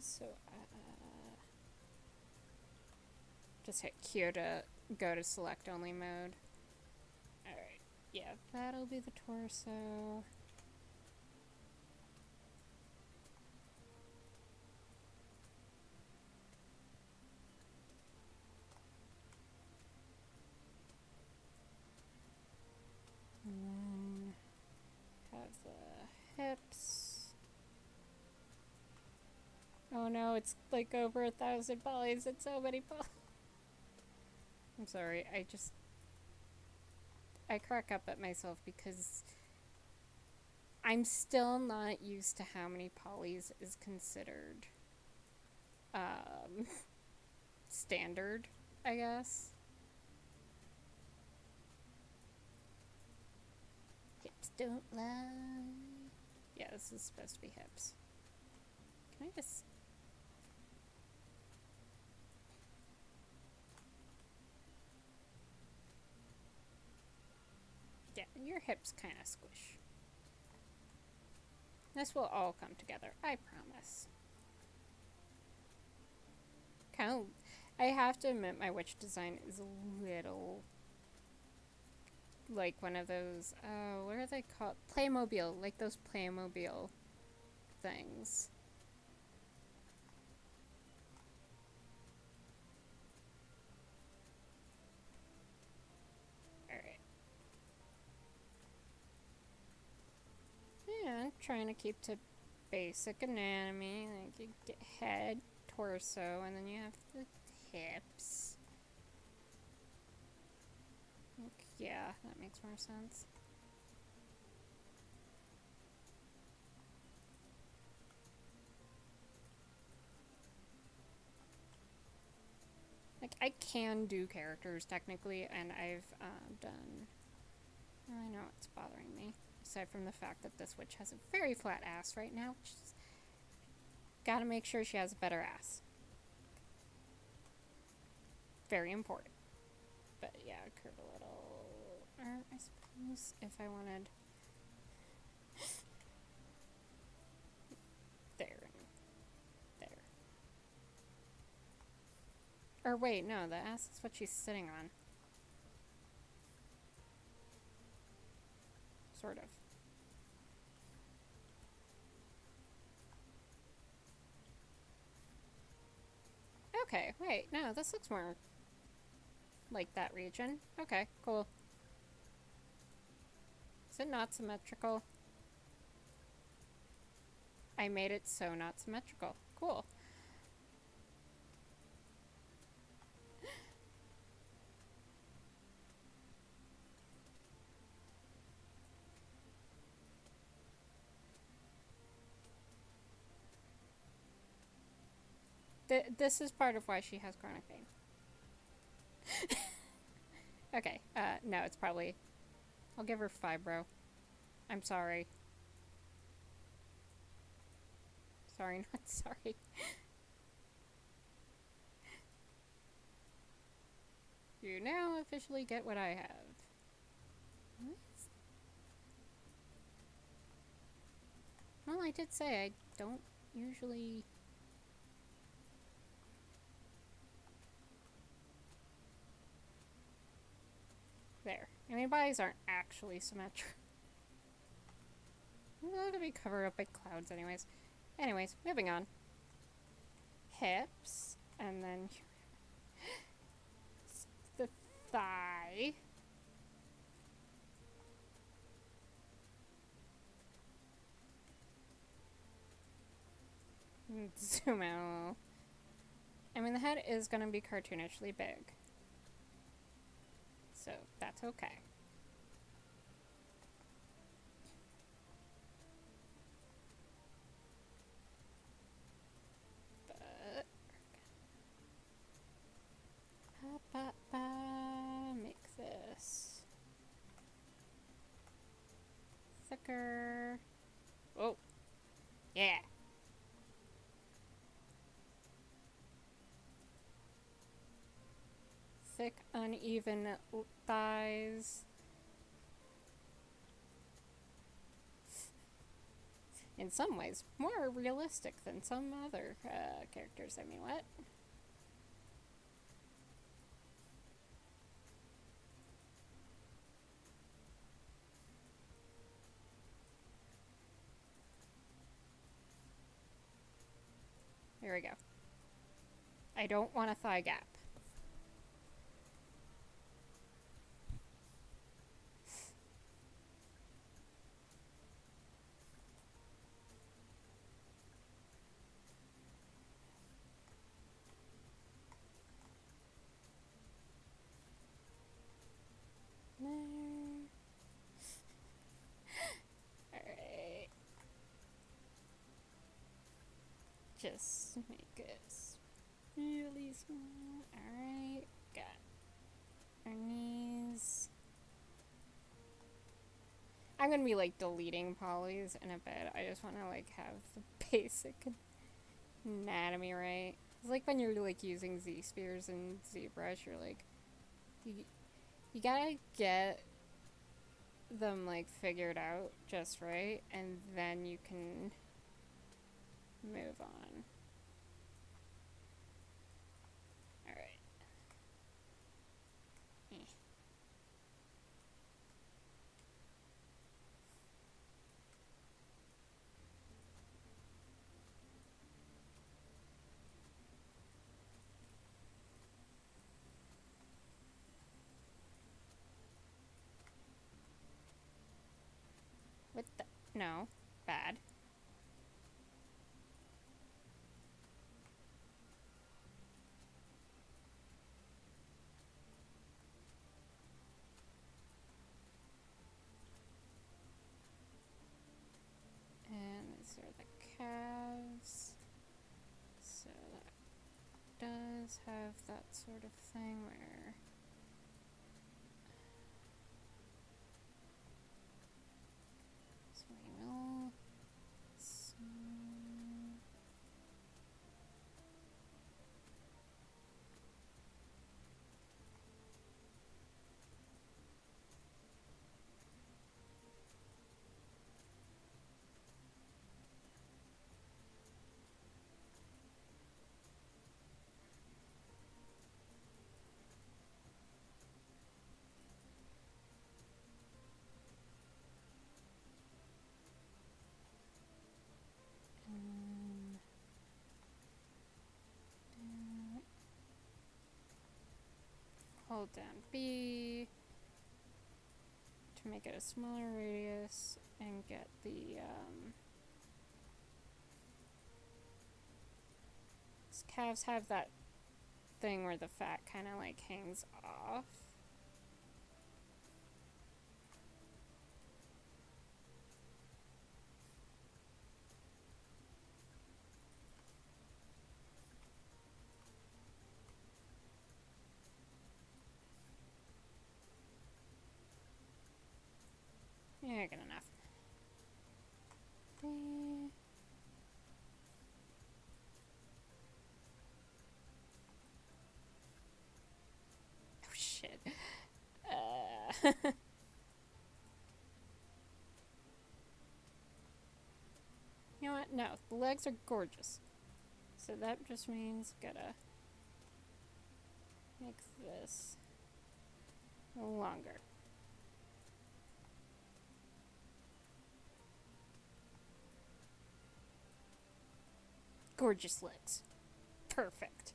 So, just hit Q to go to select only mode. Alright, yeah, that'll be the torso. And then have the hips. Oh no, it's like over 1,000 polys. It's so many polys. I'm sorry, I crack up at myself because I'm still not used to how many polys is considered standard, I guess. Hips don't lie. Yeah, this is supposed to be hips. Can I just... Yeah, your hips kind of squish. This will all come together, I promise. I have to admit my witch design is a little like one of those, what are they called? Playmobil, like those Playmobil things. Alright. Yeah, I'm trying to keep to basic anatomy, like you get head, torso, and then you have the hips. Yeah, that makes more sense. Like, I can do characters, technically, and I've done... I know it's bothering me. Aside from the fact that this witch has a very flat ass right now, which is... Gotta make sure she has a better ass. Very important. But yeah, curve a little... Or I suppose if I wanted... there and there. Or wait, no, the ass is what she's sitting on. Sort of. Okay, wait, no, this looks more like that region. Okay, cool. Is it not symmetrical? I made it so not symmetrical. Cool. This is part of why she has chronic pain. Okay, no, it's probably... I'll give her fibro. I'm sorry. Sorry, not sorry. You now officially get what I have. What? Well, I did say I don't usually... There. I mean, bodies aren't actually symmetrical. They're gonna be covered up by clouds anyways. Anyways, moving on. Hips, and then the thigh. Zoom out a little. I mean, the head is gonna be cartoonishly big. So, that's okay. Make this thicker. Oh, yeah. Thick, uneven thighs. In some ways, more realistic than some other characters. I mean, what? Here we go. I don't want a thigh gap. There. Alright. Just make it really small. Alright. Got our knees. I'm gonna be like deleting polys in a bit. I just wanna like have the basic anatomy right. It's like when you're like using Z-spheres and ZBrush, you're like, you gotta get them like figured out just right, and then you can move on. Alright. What the? No. Bad. And these are the calves. So that does have that sort of thing where hold down B to make it a smaller radius and get the these calves have that thing where the fat kind of like hangs off. Yeah, good enough. Oh shit. You know what? No, the legs are gorgeous. So that just means gotta make this longer. Gorgeous legs. Perfect.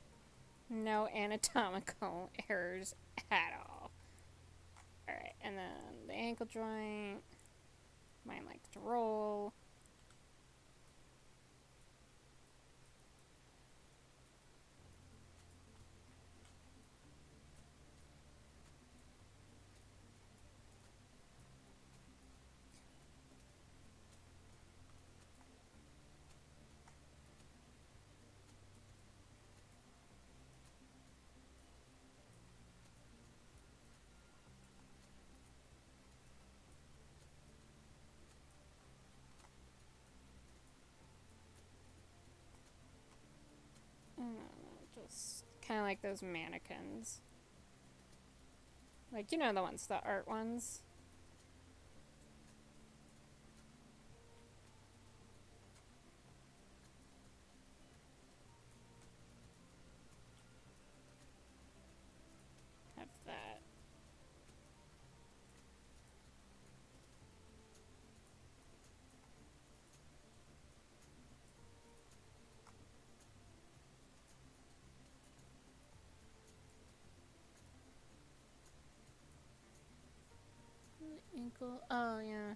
No anatomical errors at all. Alright, and then the ankle joint. Mine likes to roll. Just kind of like those mannequins. Like, you know the ones, the art ones. Have that. Ankle. Oh, yeah.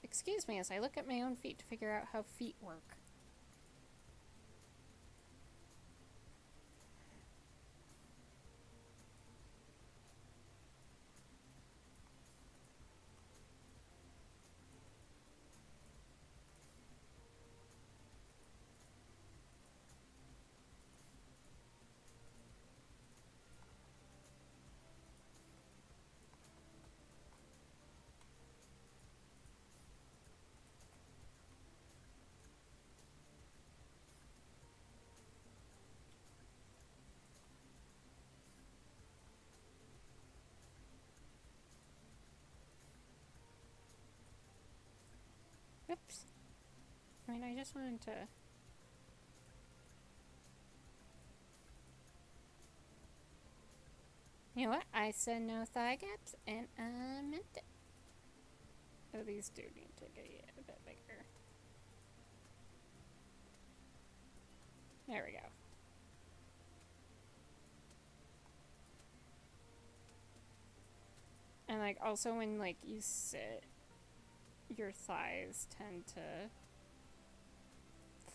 Excuse me as I look at my own feet to figure out how feet work. Oops. I mean, I just wanted to... You know what? I said no thigh gaps, and I meant it. Oh, these do need to get a bit bigger. There we go. And, like, also when, like, you sit, your thighs tend to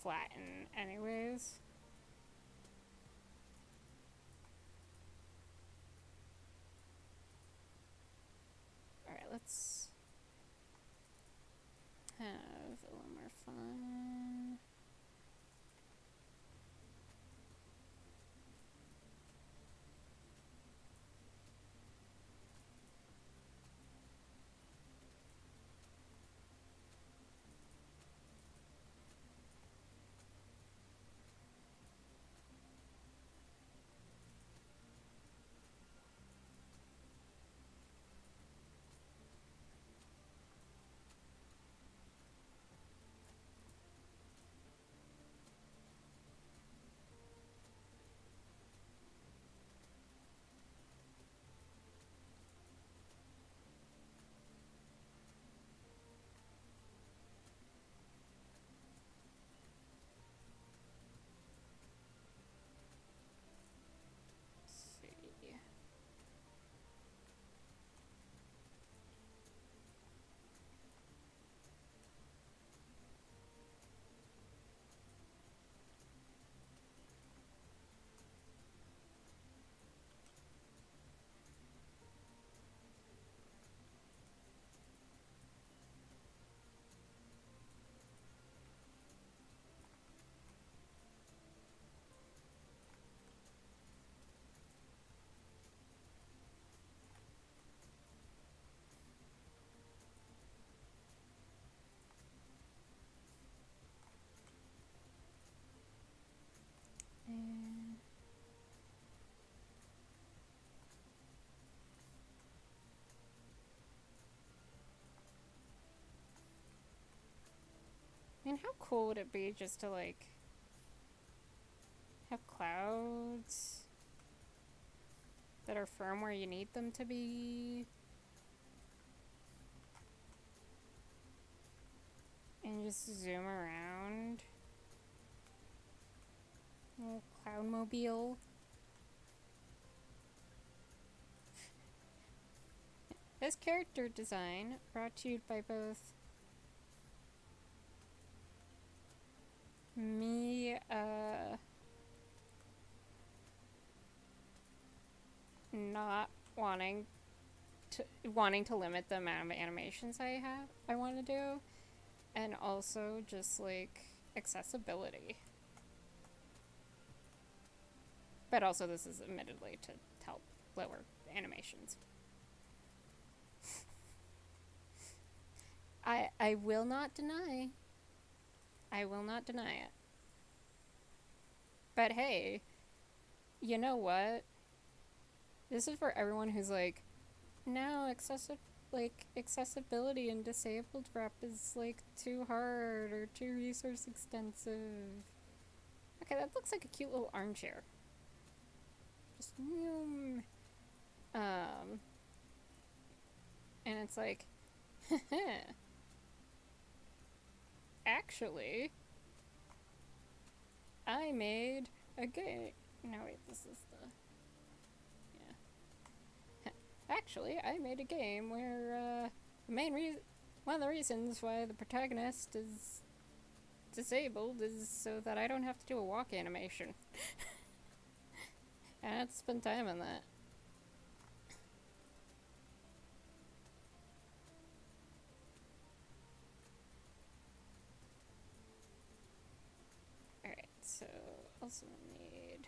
flatten anyways. Alright, let's have a little more fun. Man, how cool would it be just to, like, have clouds that are firm where you need them to be? And just zoom around. Little cloudmobile. This character design brought to you by both me, not wanting to limit the amount of animations I want to do, and also just like accessibility. But also this is admittedly to help lower animations. I will not deny. I will not deny it. But hey, you know what? This is for everyone who's like, no, accessibility and disabled rep is like too hard or too resource extensive. Okay, that looks like a cute little armchair. Just and it's like, actually, I made a game. No, wait, this is the. Yeah. Actually, I made a game where one of the reasons why the protagonist is disabled is so that I don't have to do a walk animation. And I have to spend time on that. Alright, so also need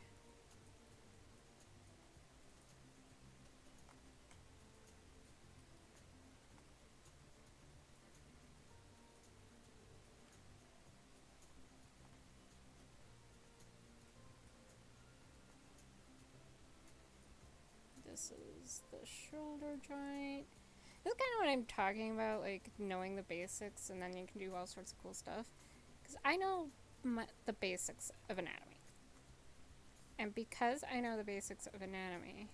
this is the shoulder joint. This is kind of what I'm talking about, like knowing the basics, and then you can do all sorts of cool stuff. Because I know the basics of anatomy. And because I know the basics of anatomy,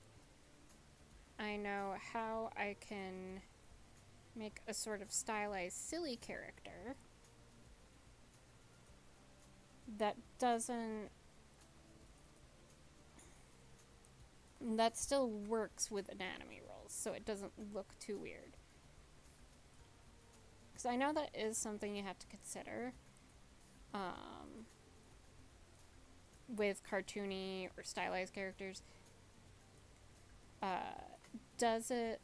I know how I can make a sort of stylized silly character that still works with anatomy rules, so it doesn't look too weird. Because I know that is something you have to consider with cartoony or stylized characters. Does it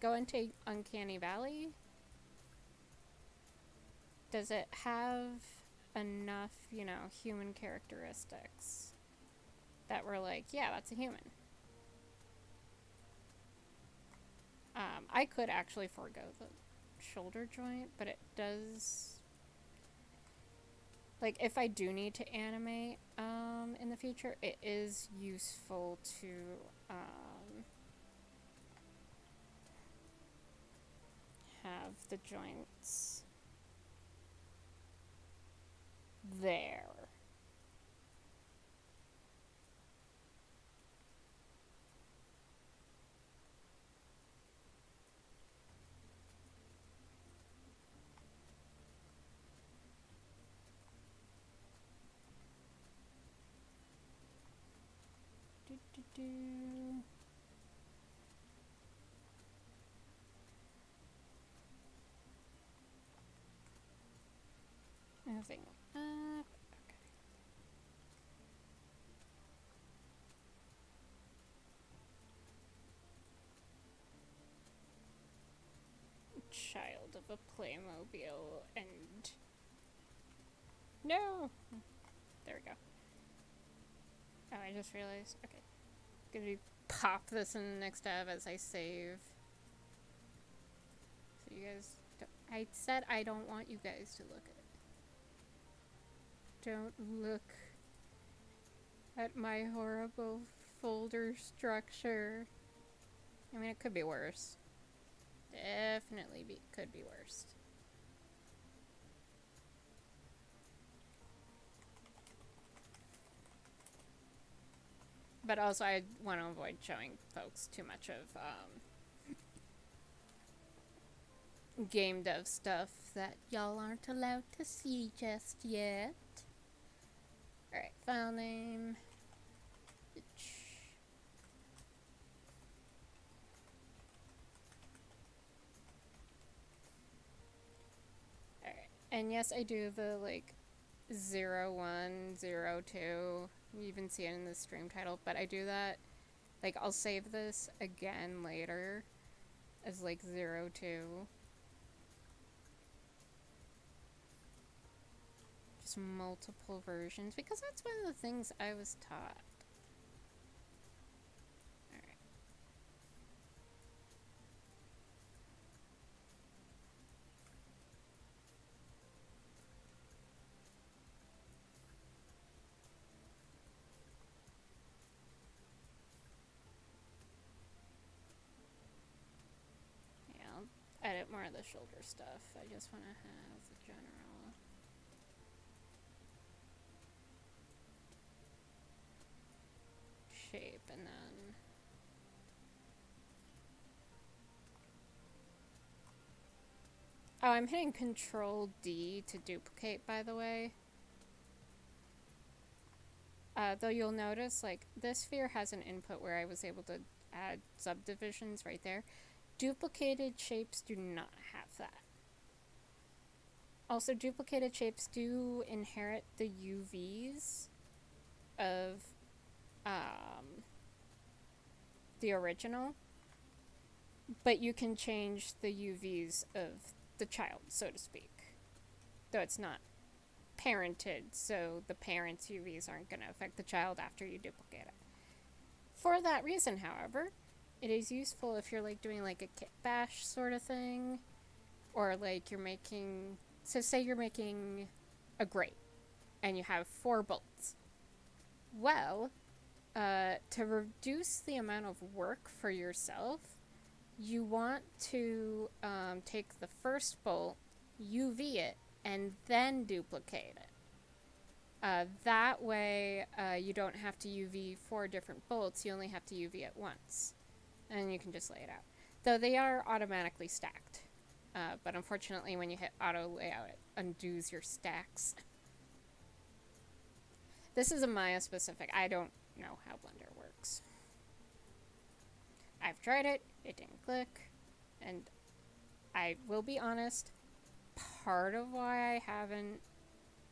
go into Uncanny Valley? Does it have enough, human characteristics that we're like, yeah, that's a human? I could actually forego the shoulder joint, but it does, like, if I do need to animate in the future, it is useful to have the joints there. Moving up. Okay. Child of a Playmobil and... No! There we go. Oh, I just realized. Okay. Gonna pop this in the next tab as I save. So you guys... I said I don't want you guys to look at it. Don't look at my horrible folder structure. I mean, it could be worse. Definitely could be worse. But also, I want to avoid showing folks too much of game dev stuff that y'all aren't allowed to see just yet. Alright, file name. Alright, and yes, I do the like 01, 02. You even see it in the stream title, but I do that. Like, I'll save this again later as like 02. Just multiple versions, because that's one of the things I was taught. Alright. Yeah, I'll edit more of the shoulder stuff. I just want to have the general shape, and then oh, I'm hitting Control D to duplicate, by the way. Though you'll notice, like, this sphere has an input where I was able to add subdivisions right there. Duplicated shapes do not have that. Also, duplicated shapes do inherit the UVs of the original, but you can change the UVs of the child, so to speak. Though it's not parented, so the parent's UVs aren't going to affect the child after you duplicate it. For that reason, however, it is useful if you're like doing like a kit bash sort of thing, or like you're making, so say you're making a grate and you have 4 bolts. Well, to reduce the amount of work for yourself, you want to take the first bolt, UV it, and then duplicate it. That way, you don't have to UV 4 different bolts, you only have to UV it once. And you can just lay it out. Though they are automatically stacked. But unfortunately, when you hit auto layout, it undoes your stacks. This is a Maya specific. I don't know how Blender works. I've tried it, it didn't click, and I will be honest, part of why I haven't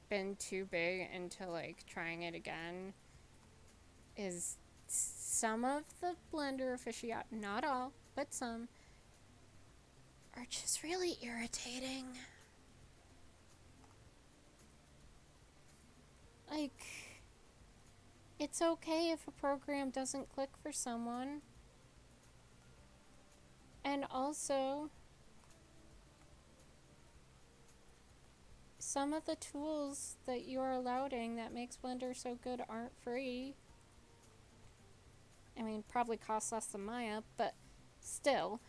been too big into like trying it again is some of the Blender aficionados, not all, but some, are just really irritating. Like, it's okay if a program doesn't click for someone. And also, some of the tools that you are allowing that makes Blender so good aren't free. I mean, probably cost less than Maya, but still.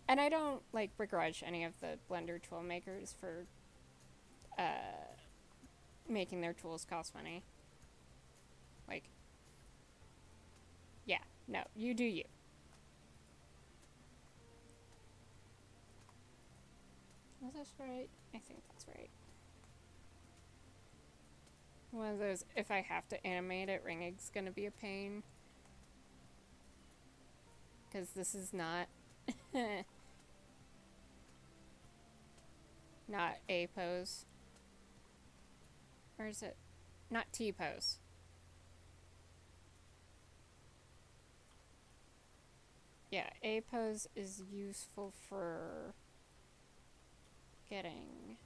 And I don't like begrudge any of the Blender tool makers for making their tools cost money. Like, yeah, no, you do you. Was this right? I think that's right. One of those, if I have to animate it, ringing's gonna be a pain. Because this is not not A pose. Or is it? Not T pose. Yeah, A pose is useful for getting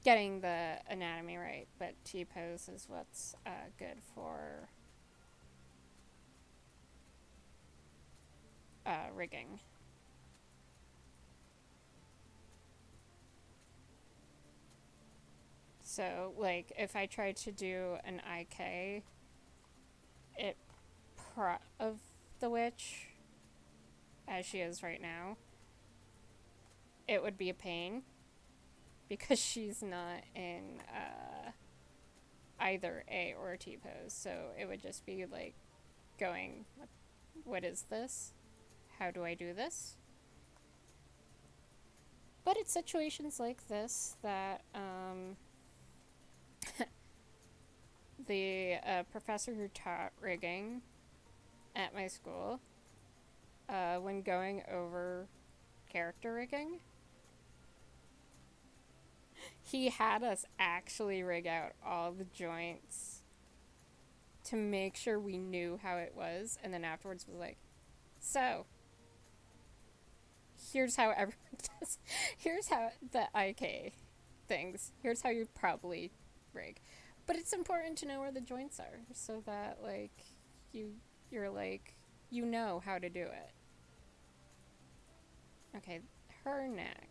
getting the anatomy right, but T pose is what's good for rigging. So, like, if I tried to do an IK, of the witch, as she is right now, it would be a pain because she's not in either A or T pose. So it would just be like going, what is this? How do I do this? But it's situations like this that the professor who taught rigging at my school, when going over character rigging, he had us actually rig out all the joints to make sure we knew how it was, and then afterwards was like, so here's how everyone does, here's how the IK things, here's how you probably rig. But it's important to know where the joints are so that like you're like, you know how to do it. Okay, her neck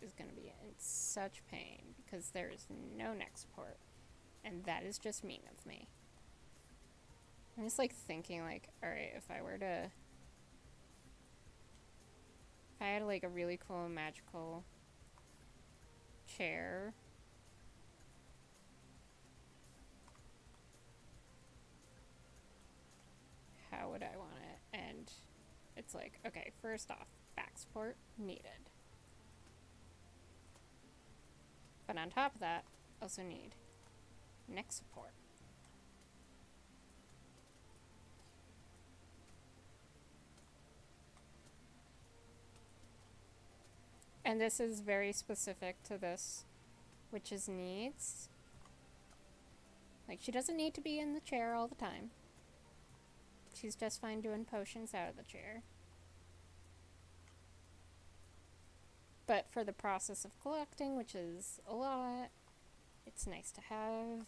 is going to be in such pain because there is no neck support, and that is just mean of me. I'm just like thinking like, alright, if I had like a really cool magical chair, how would I want it? And it's like, okay, first off, back support needed. But on top of that, also need neck support. And this is very specific to this witch's needs. Like, she doesn't need to be in the chair all the time. She's just fine doing potions out of the chair. But for the process of collecting, which is a lot, it's nice to have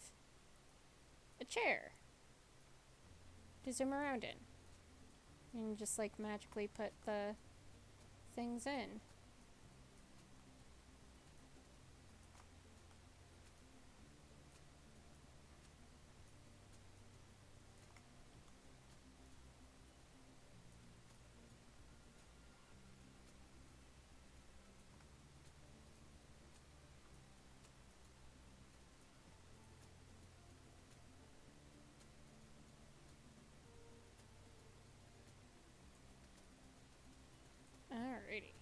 a chair to zoom around in. And just like magically put the things in. Alrighty.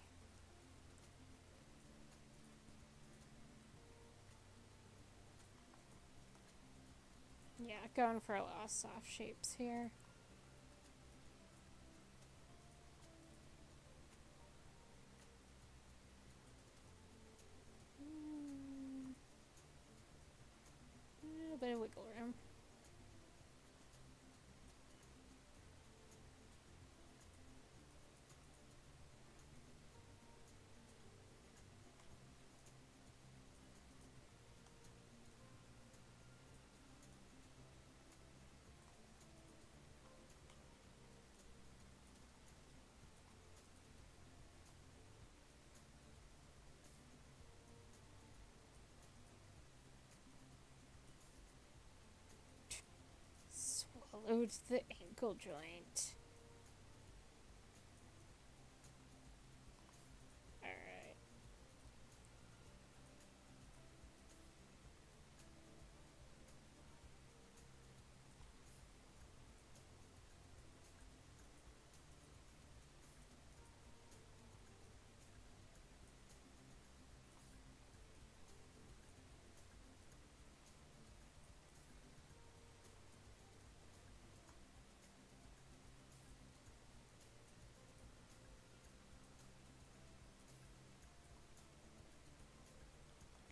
Yeah, going for a lot of soft shapes here. A little bit of wiggle room. Swallowed the ankle joint. Alright.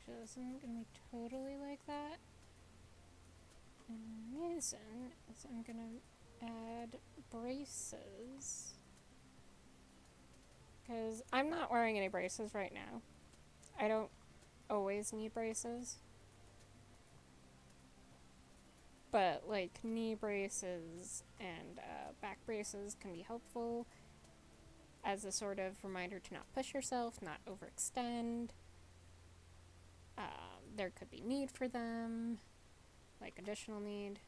Actually, this isn't gonna be totally like that. And the reason is I'm gonna add braces. Because I'm not wearing any braces right now. I don't always need braces. But like knee braces and back braces can be helpful as a sort of reminder to not push yourself, not overextend. There could be need for them, like additional need.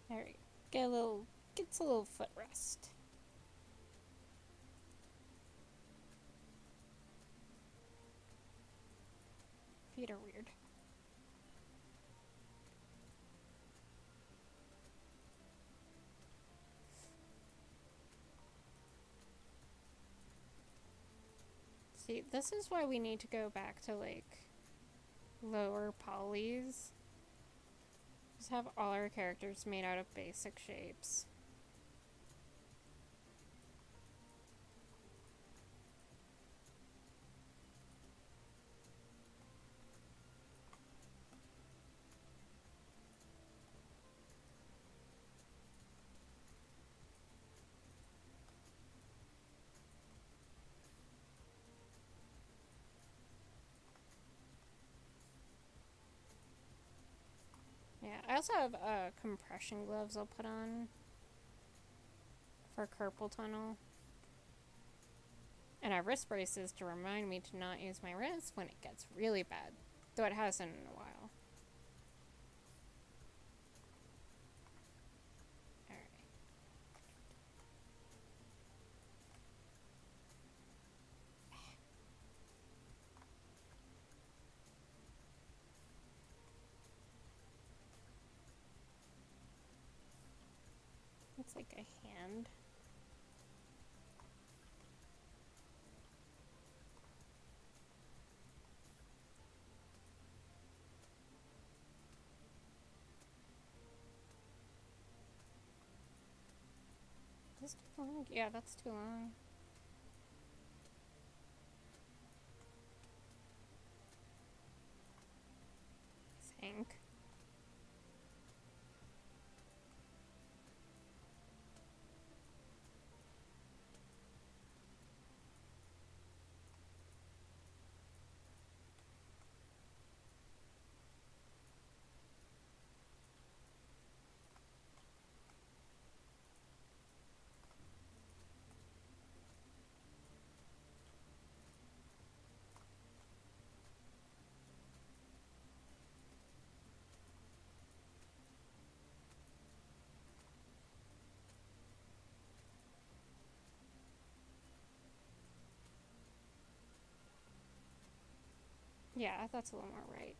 There we go. Gets a little foot rest. Feet are weird. See, this is why we need to go back to, like, lower polys. Just have all our characters made out of basic shapes. Yeah, I also have compression gloves I'll put on for carpal tunnel. And I have wrist braces to remind me to not use my wrist when it gets really bad, though it hasn't in a while. Alright. Looks like a hand. Is this too long? Yeah, that's too long. I think. Yeah, that's a little more right.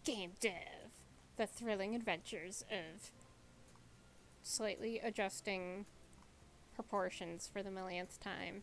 Game dev. The thrilling adventures of slightly adjusting proportions for the millionth time.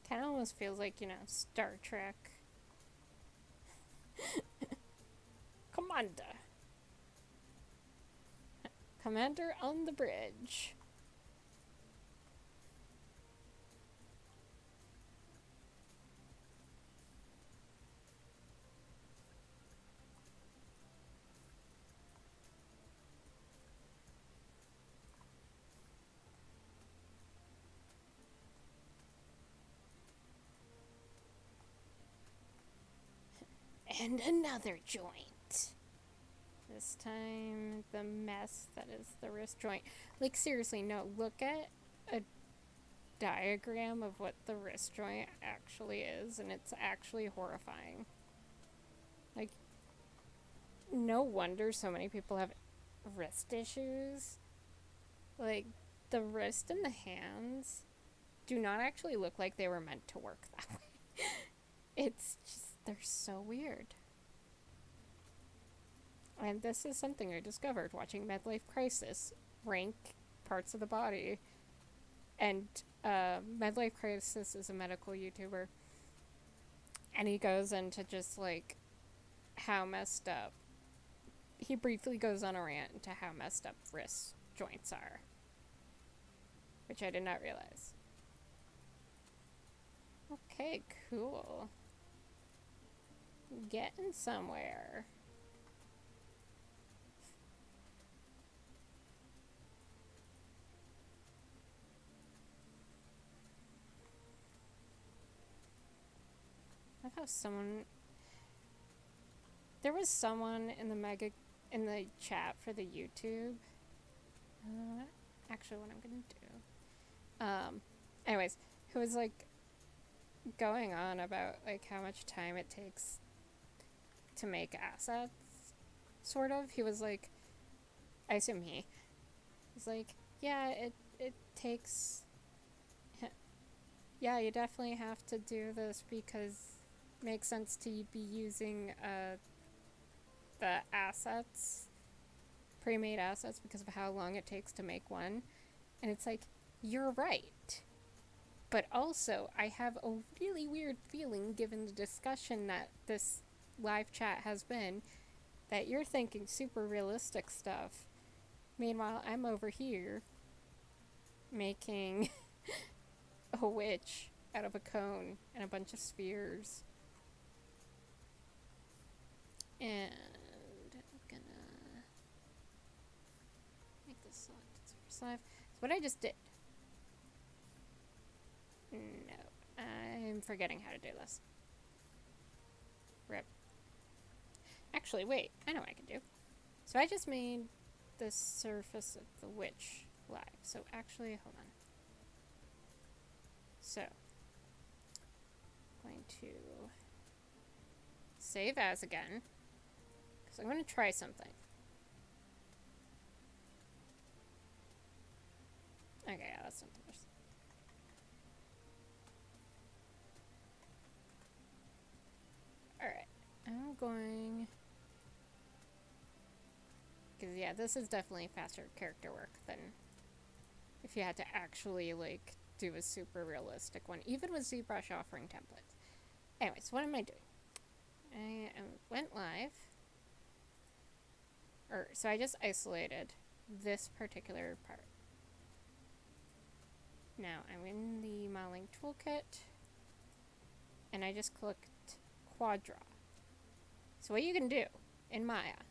Kind of almost feels like, Star Trek. Commander. Commander on the bridge. And another joint. This time, the mess that is the wrist joint. Like, seriously, no, look at a diagram of what the wrist joint actually is, and it's actually horrifying. Like, no wonder so many people have wrist issues. Like, the wrist and the hands do not actually look like they were meant to work that way. It's just, they're so weird. And this is something I discovered watching Midlife Crisis rank parts of the body. And Midlife Crisis is a medical YouTuber. And he goes into just like how messed up. He briefly goes on a rant into how messed up wrist joints are, which I did not realize. Okay, cool. Getting somewhere. I love how there was someone in the chat for the YouTube. Actually, what I'm gonna do. Anyways, who was like going on about like how much time it takes to make assets. Sort of. He was like, I assume he was like, yeah, it takes. Yeah, you definitely have to do this because it makes sense to be using the assets, pre-made assets, because of how long it takes to make one. And it's like, you're right. But also, I have a really weird feeling, given the discussion that this live chat has been, that you're thinking super realistic stuff. Meanwhile, I'm over here making a witch out of a cone and a bunch of spheres. And I'm gonna make this select. So what I just did. No, I'm forgetting how to do this. Rip. Actually, wait, I know what I can do. So I just made the surface of the witch live. So actually, hold on. So, I'm going to save as again, because I'm going to try something. Okay, yeah, that's not the worst. Alright, I'm going... Because, yeah, this is definitely faster character work than if you had to actually, like, do a super realistic one, even with ZBrush offering templates. Anyways, what am I doing? I went live. So I just isolated this particular part. Now I'm in the modeling toolkit, and I just clicked quad draw. So what you can do in Maya,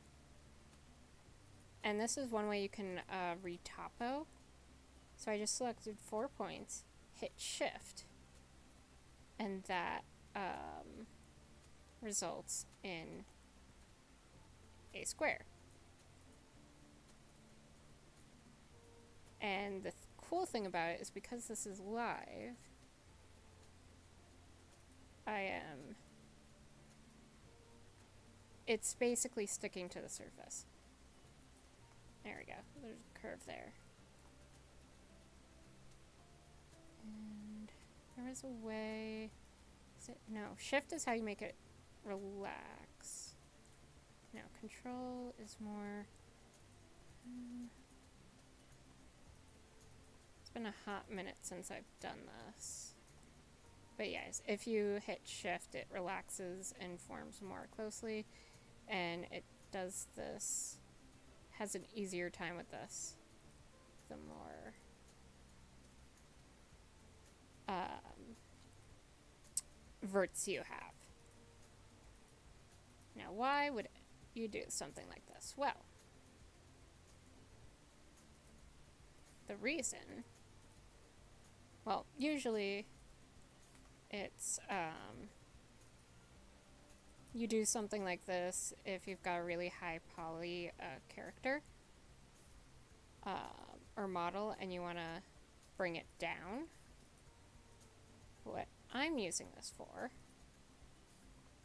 and this is one way you can re-topo. So I just selected 4 points, hit shift, and that results in a square. And the cool thing about it is because this is live, it's basically sticking to the surface. There we go, there's a curve there. And there is a way, no, shift is how you make it relax. No, control is more, it's been a hot minute since I've done this. But yes, if you hit shift, it relaxes and forms more closely, and it does this, has an easier time with this the more verts you have. Now, why would you do something like this? Well, the reason, well, usually it's you do something like this if you've got a really high poly character or model and you want to bring it down. What I'm using this for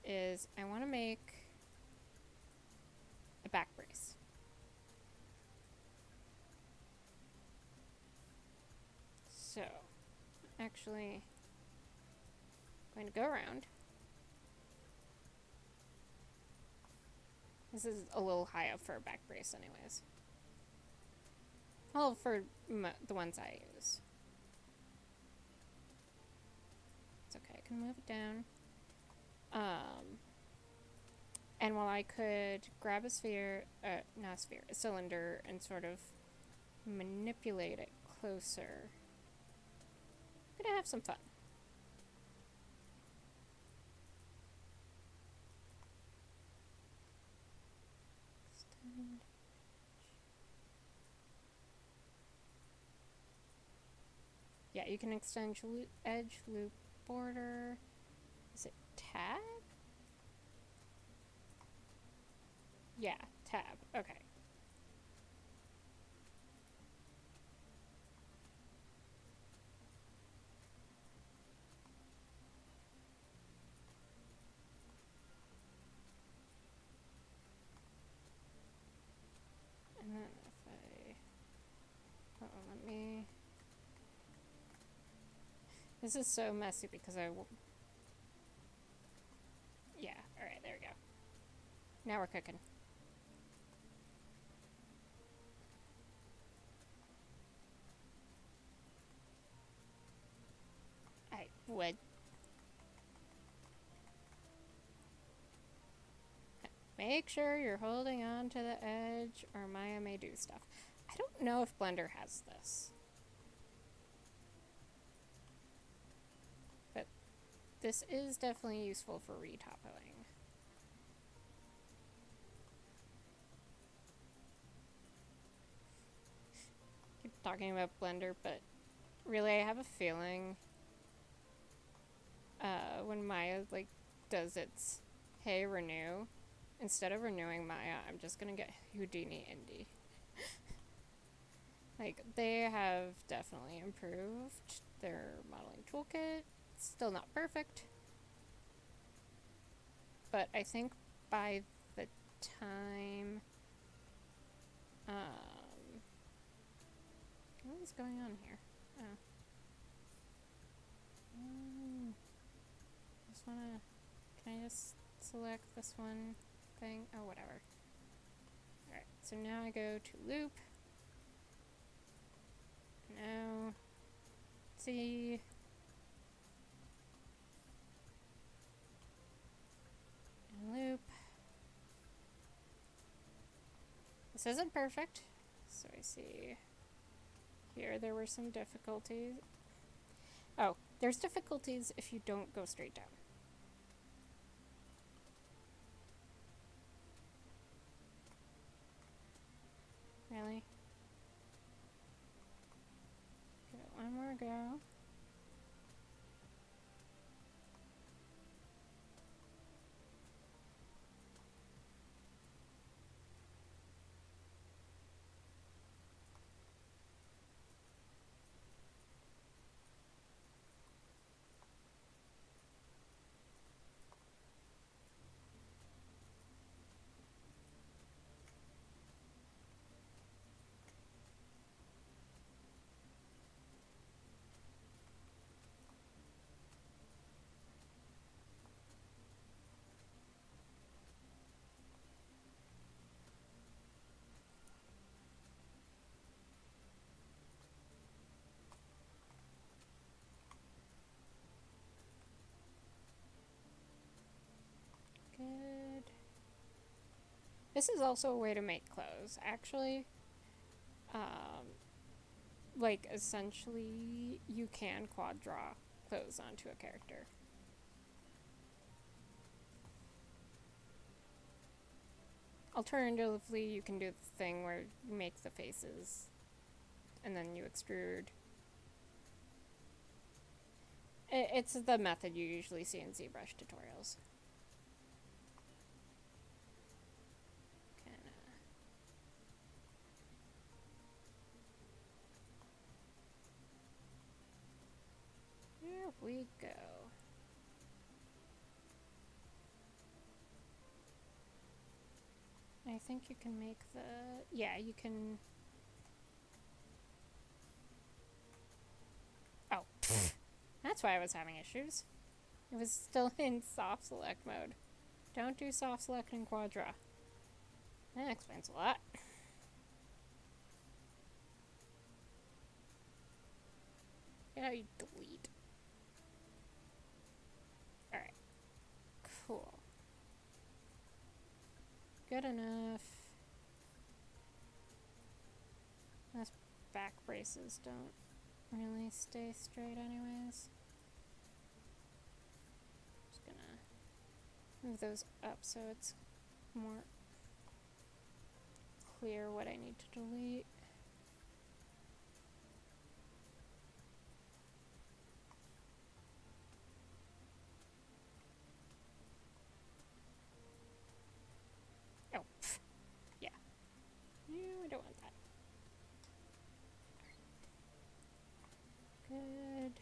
is I want to make a back brace. So, actually, I'm going to go around. This is a little high up for a back brace anyways. Well, for the ones I use. It's okay, I can move it down. And while I could grab a sphere, not a sphere, a cylinder, and sort of manipulate it closer, I'm gonna have some fun. Yeah, you can extend edge, loop, border. Is it tab? Yeah, tab. Okay. And then if I... let me... This is so messy because yeah, alright, there we go. Now we're cooking. I would. Make sure you're holding on to the edge or Maya may do stuff. I don't know if Blender has this. But this is definitely useful for retopoing. Keep talking about Blender, but really I have a feeling when Maya like does its hey renew, instead of renewing Maya, I'm just gonna get Houdini Indie. Like, they have definitely improved their modeling toolkit. It's still not perfect. But I think by the time... what is going on here? Oh. Just wanna... Can I just select this one thing? Oh, whatever. Alright, so now I go to loop. Now, see. And loop. This isn't perfect, so I see here there were some difficulties. Oh, there's difficulties if you don't go straight down. Really? Give it one more go. Good. This is also a way to make clothes, actually. Like, essentially, you can quad draw clothes onto a character. Alternatively, you can do the thing where you make the faces and then you extrude. It's the method you usually see in ZBrush tutorials. we go. I think you can make the... Yeah, you can... Oh, that's why I was having issues. It was still in soft select mode. Don't do soft select in Quadra. That explains a lot. Yeah, you delete. Alright. Cool. Good enough. Those back braces don't really stay straight anyways. Just gonna move those up so it's more clear what I need to delete. Oh, yeah. No, I don't want that. Good.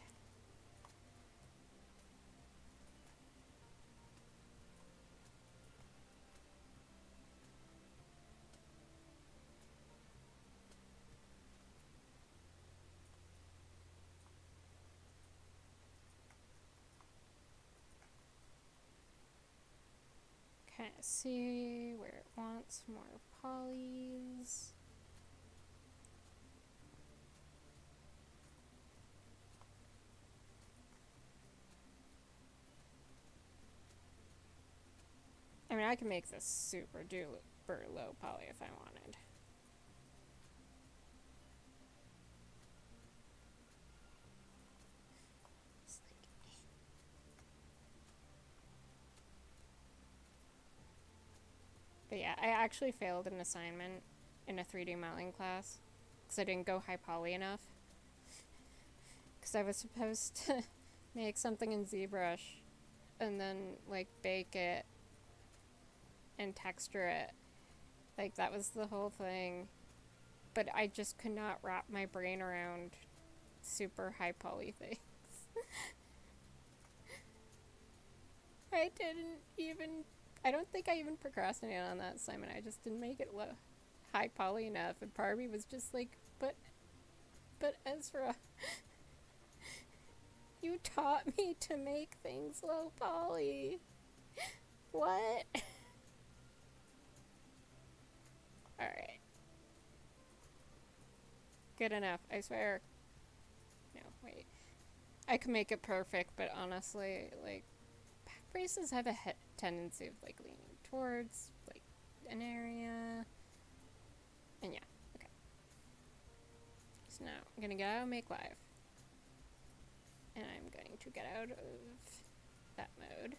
Kind of see where it wants more polys. I mean, I can make this super duper low poly if I wanted. But yeah, I actually failed an assignment in a 3D modeling class because I didn't go high poly enough. Because I was supposed to make something in ZBrush and then like bake it and texture it. Like that was the whole thing. But I just could not wrap my brain around super high poly things. I don't think I even procrastinated on that assignment. I just didn't make it high poly enough. And part of me was just like, but Ezra, you taught me to make things low poly. What? Alright. Good enough, I swear. No, wait. I can make it perfect, but honestly, like, back braces have a tendency of, like, leaning towards, like, an area. And yeah, okay. So now I'm gonna go out and make live. And I'm going to get out of that mode.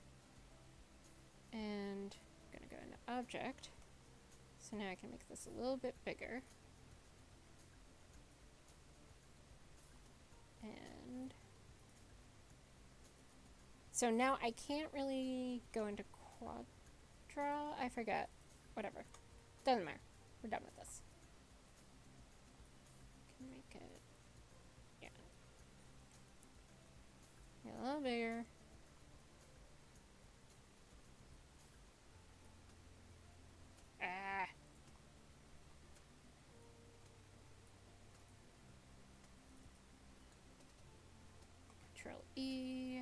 And I'm gonna go into object. So now I can make this a little bit bigger. And so now I can't really go into Quadra. I forget. Whatever. Doesn't matter. We're done with this. Can make it, yeah, a little bigger. Ah. Control E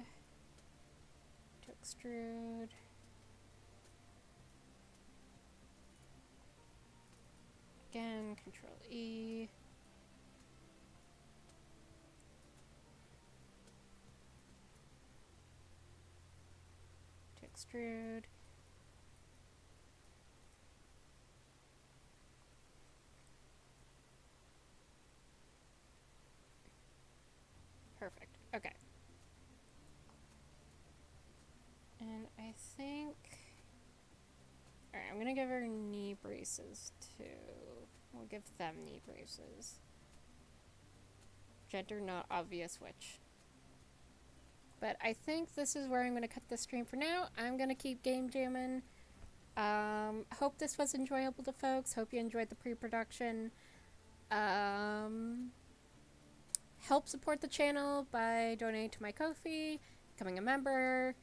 to extrude. Again, Control E. To extrude. Perfect. Okay. And I think... Alright, I'm gonna give her knee braces too. We'll give them knee braces. Gender not obvious which. But I think this is where I'm gonna cut the stream for now. I'm gonna keep game jamming. Hope this was enjoyable to folks. Hope you enjoyed the pre-production. help support the channel by donating to my Ko-fi, becoming a member,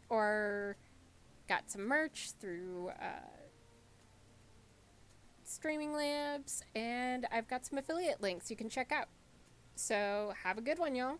or got some merch through Streaming Labs, and I've got some affiliate links you can check out. So have a good one, y'all.